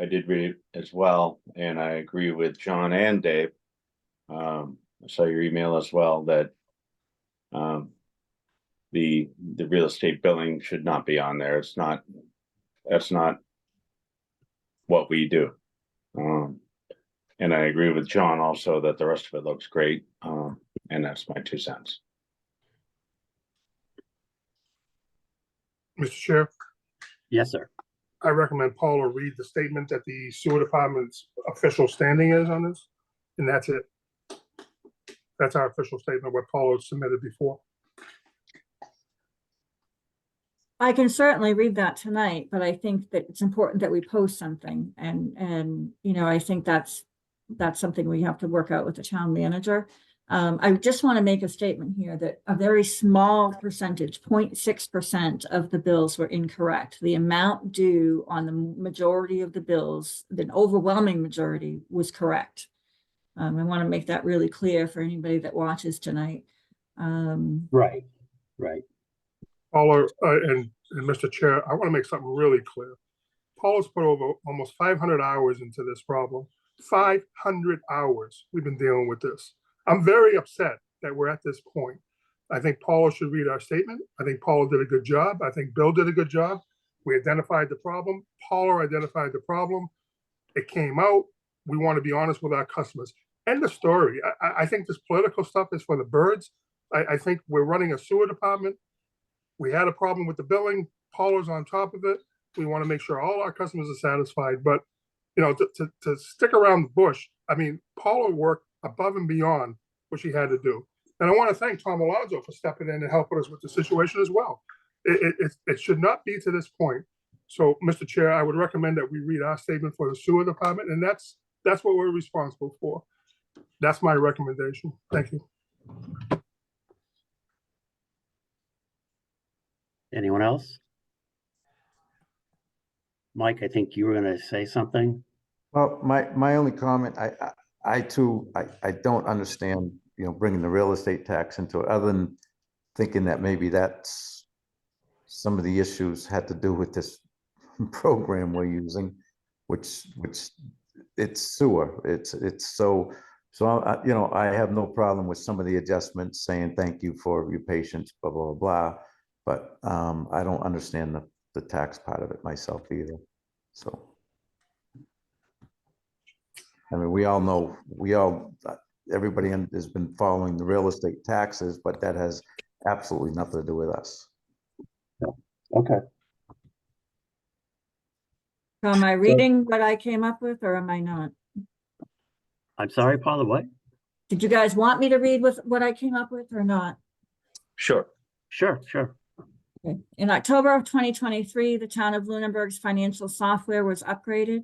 did read it as well, and I agree with John and Dave. I saw your email as well, that the real estate billing should not be on there. That's not what we do. And I agree with John also that the rest of it looks great. And that's my 2 cents. Mr. Chair, Yes, sir. I recommend Paula read the statement that the sewer department's official standing is on this, and that's it. That's our official statement, what Paula submitted before. I can certainly read that tonight, but I think that it's important that we post something, and you know, I think that's something we have to work out with the town manager. I just want to make a statement here that a very small percentage, 0.6% of the bills were incorrect. The amount due on the majority of the bills, the overwhelming majority, was correct. I want to make that really clear for anybody that watches tonight. Right. Paula, and Mr. Chair, I want to make something really clear. Paula's put over almost 500 hours into this problem. 500 hours we've been dealing with this. I'm very upset that we're at this point. I think Paula should read our statement. I think Paula did a good job. I think Bill did a good job. We identified the problem. Paula identified the problem. It came out. We want to be honest with our customers. End of story. I think this political stuff is for the birds. I think we're running a sewer department. We had a problem with the billing. Paula's on top of it. We want to make sure all our customers are satisfied. But, you know, to stick around the bush, I mean, Paula worked above and beyond what she had to do. And I want to thank Tom Alonso for stepping in and helping us with the situation as well. It should not be to this point. So, Mr. Chair, I would recommend that we read our statement for the sewer department, and that's what we're responsible for. That's my recommendation. Thank you. Anyone else? Mike, I think you were gonna say something. Well, my only comment, I too, I don't understand, you know, bringing the real estate tax into it, other than thinking that maybe that's some of the issues had to do with this program we're using, which it's sewer. It's so, you know, I have no problem with some of the adjustments saying thank you for your patience, blah, blah, blah. But I don't understand the tax part of it myself either. So, I mean, we all know, everybody has been following the real estate taxes, but that has absolutely nothing to do with us. Okay. So am I reading what I came up with or am I not? I'm sorry, Paula, what? Did you guys want me to read with what I came up with or not? Sure. Sure. Okay. In October of 2023, the town of Lunenburg's financial software was upgraded.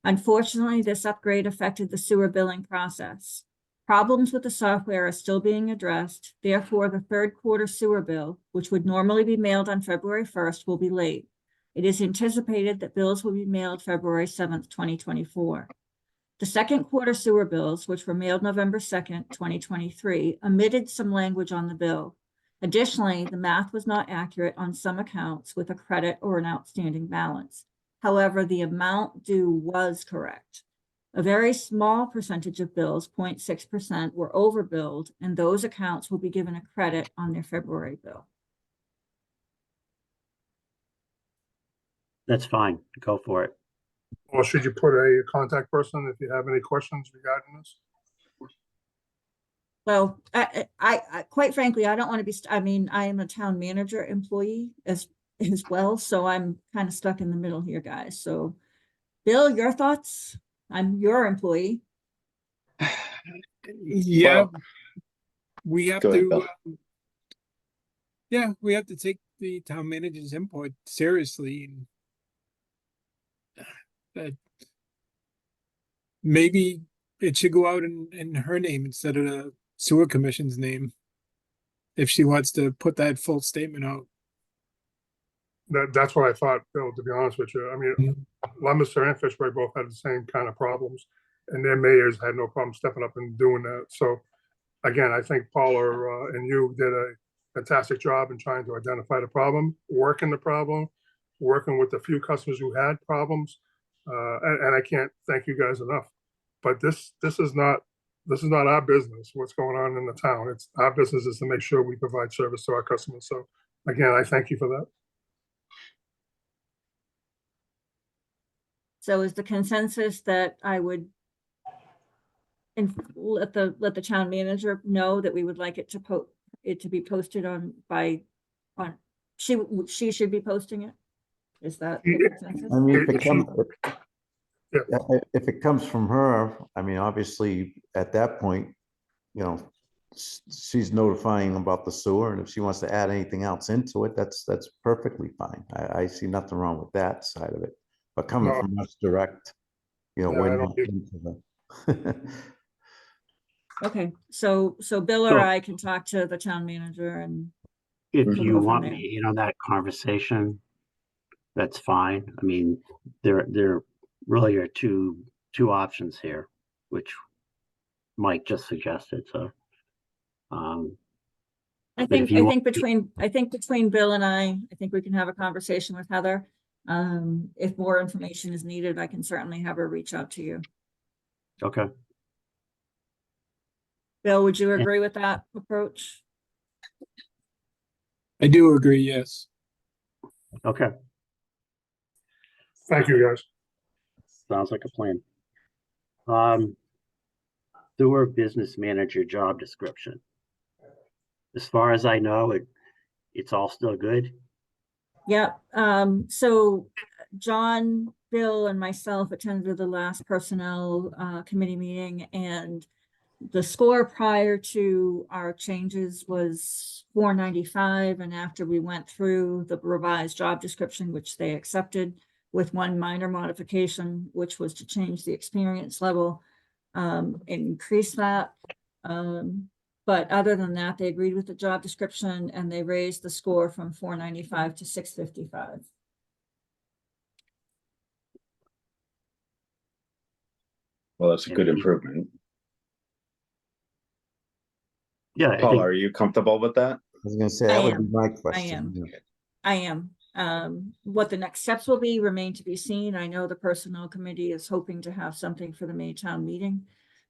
Unfortunately, this upgrade affected the sewer billing process. Problems with the software are still being addressed. Therefore, the third quarter sewer bill, which would normally be mailed on February 1st, will be late. It is anticipated that bills will be mailed February 7th, 2024. The second quarter sewer bills, which were mailed November 2nd, 2023, omitted some language on the bill. Additionally, the math was not accurate on some accounts with a credit or an outstanding balance. However, the amount due was correct. A very small percentage of bills, 0.6%, were overbilled, and those accounts will be given a credit on their February bill. That's fine. Go for it. Or should you put a contact person if you have any questions regarding this? Well, I quite frankly, I don't want to be, I mean, I am a town manager employee as well, so I'm kind of stuck in the middle here, guys. So, Bill, your thoughts? I'm your employee. Yeah, Well, we have go ahead, to, Bill. yeah, we have to take the town manager's input seriously. And maybe it should go out in her name instead of the sewer commission's name, if she wants to put that full statement out. That's what I thought, Bill, to be honest with you. I mean, Leominster and Fishbury both had the same kind of problems, and their mayors had no problem stepping up and doing that. So, again, I think Paula and you did a fantastic job in trying to identify the problem, working the problem, working with the few customers who had problems. And I can't thank you guys enough. But this is not our business, what's going on in the town. It's our business is to make sure we provide service to our customers. So again, I thank you for that. So is the consensus that I would let the town manager know that we would like it to be posted she should be posting it? Is that the consensus? I mean, Yeah. if it comes from her, I mean, obviously, at that point, you know, she's notifying about the sewer, and if she wants to add anything else into it, that's perfectly fine. I see nothing wrong with that side of it. But coming No. from us direct, you know, Yeah, we're I not don't into the. Okay, so Bill or I can talk to the town manager and If We'll you go from want there. me in on that conversation, that's fine. I mean, there really are two options here, which Mike just suggested. So, I but if think you between Bill and I think we can have a conversation with Heather. If more information is needed, I can certainly have her reach out to you. okay, Bill, would you agree with that approach? I do agree, yes. Okay, Thank you, guys. sounds like a plan. Sewer business manager job description. As far as I know, it's all still good. Yep, so John, Bill, and myself attended the last personnel committee meeting, and the score prior to our changes was 495, and after we went through the revised job description, which they accepted with one minor modification, which was to change the experience level, increase that. But other than that, they agreed with the job description and they raised the score from 495 to 655. Well, that's a good improvement. Yeah, I Paul, think, are you comfortable with that? I was gonna say, I that would am. be my question. am. yeah. I am. What the next steps will be remain to be seen. I know the personnel committee is hoping to have something for the May town meeting.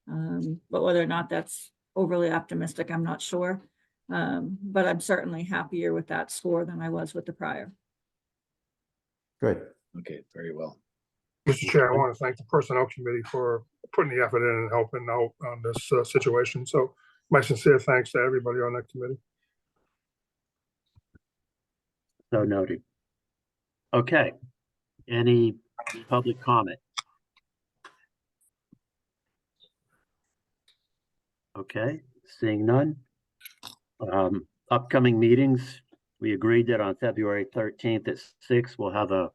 But whether or not that's overly optimistic, I'm not sure. But I'm certainly happier with that score than I was with the prior. Good. Okay, very well. Mr. Chair, I want to thank the Personnel Committee for putting the effort in and helping out on this situation. So my sincere thanks to everybody on that committee. so noted. Okay, any public comment? Okay, seeing none. Upcoming meetings, we agreed that on February 13th at 6, we'll have a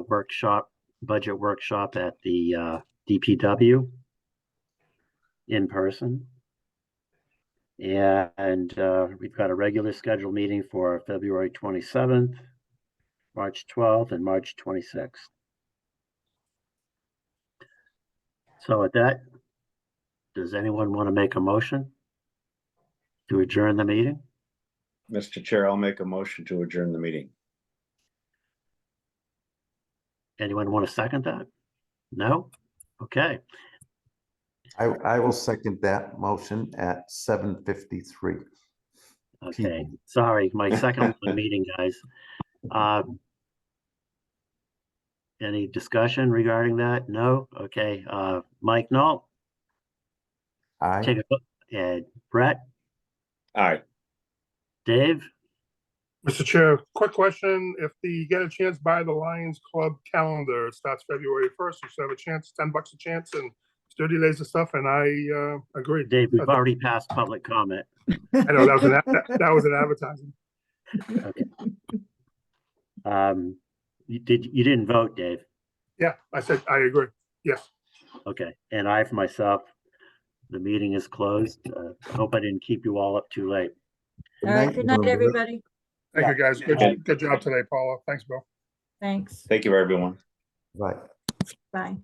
workshop, budget workshop at the DPW in person. And we've got a regular scheduled meeting for February 27th, March 12th, and March 26th. So with that, does anyone want to make a motion to adjourn the meeting? Mr. Chair, I'll make a motion to adjourn the meeting. Anyone want to second that? No? Okay, I will second that motion at 7:53. okay. Sorry, my second meeting, guys. Any discussion regarding that? No? Okay, Mike Knoll, take Aye. a look. And Brett, Aye. Dave, Mr. Chair, quick question. If you get a chance, buy the Lions Club calendar. It starts February 1st. You should have a chance, $10 a chance, and it's 30 days of stuff. And I agree. Dave, we've already passed public comment. I know that was an advertising. Okay. You didn't vote, Dave. Yeah, I said, I agree. Yes. Okay, and I for myself, the meeting is closed. I hope I didn't keep you all up too late. All right, good night, Bloomberg. everybody. Thank you, guys. Good job today, Paula. Thanks, Bill. Thanks. Thank you, everyone. Right. Bye.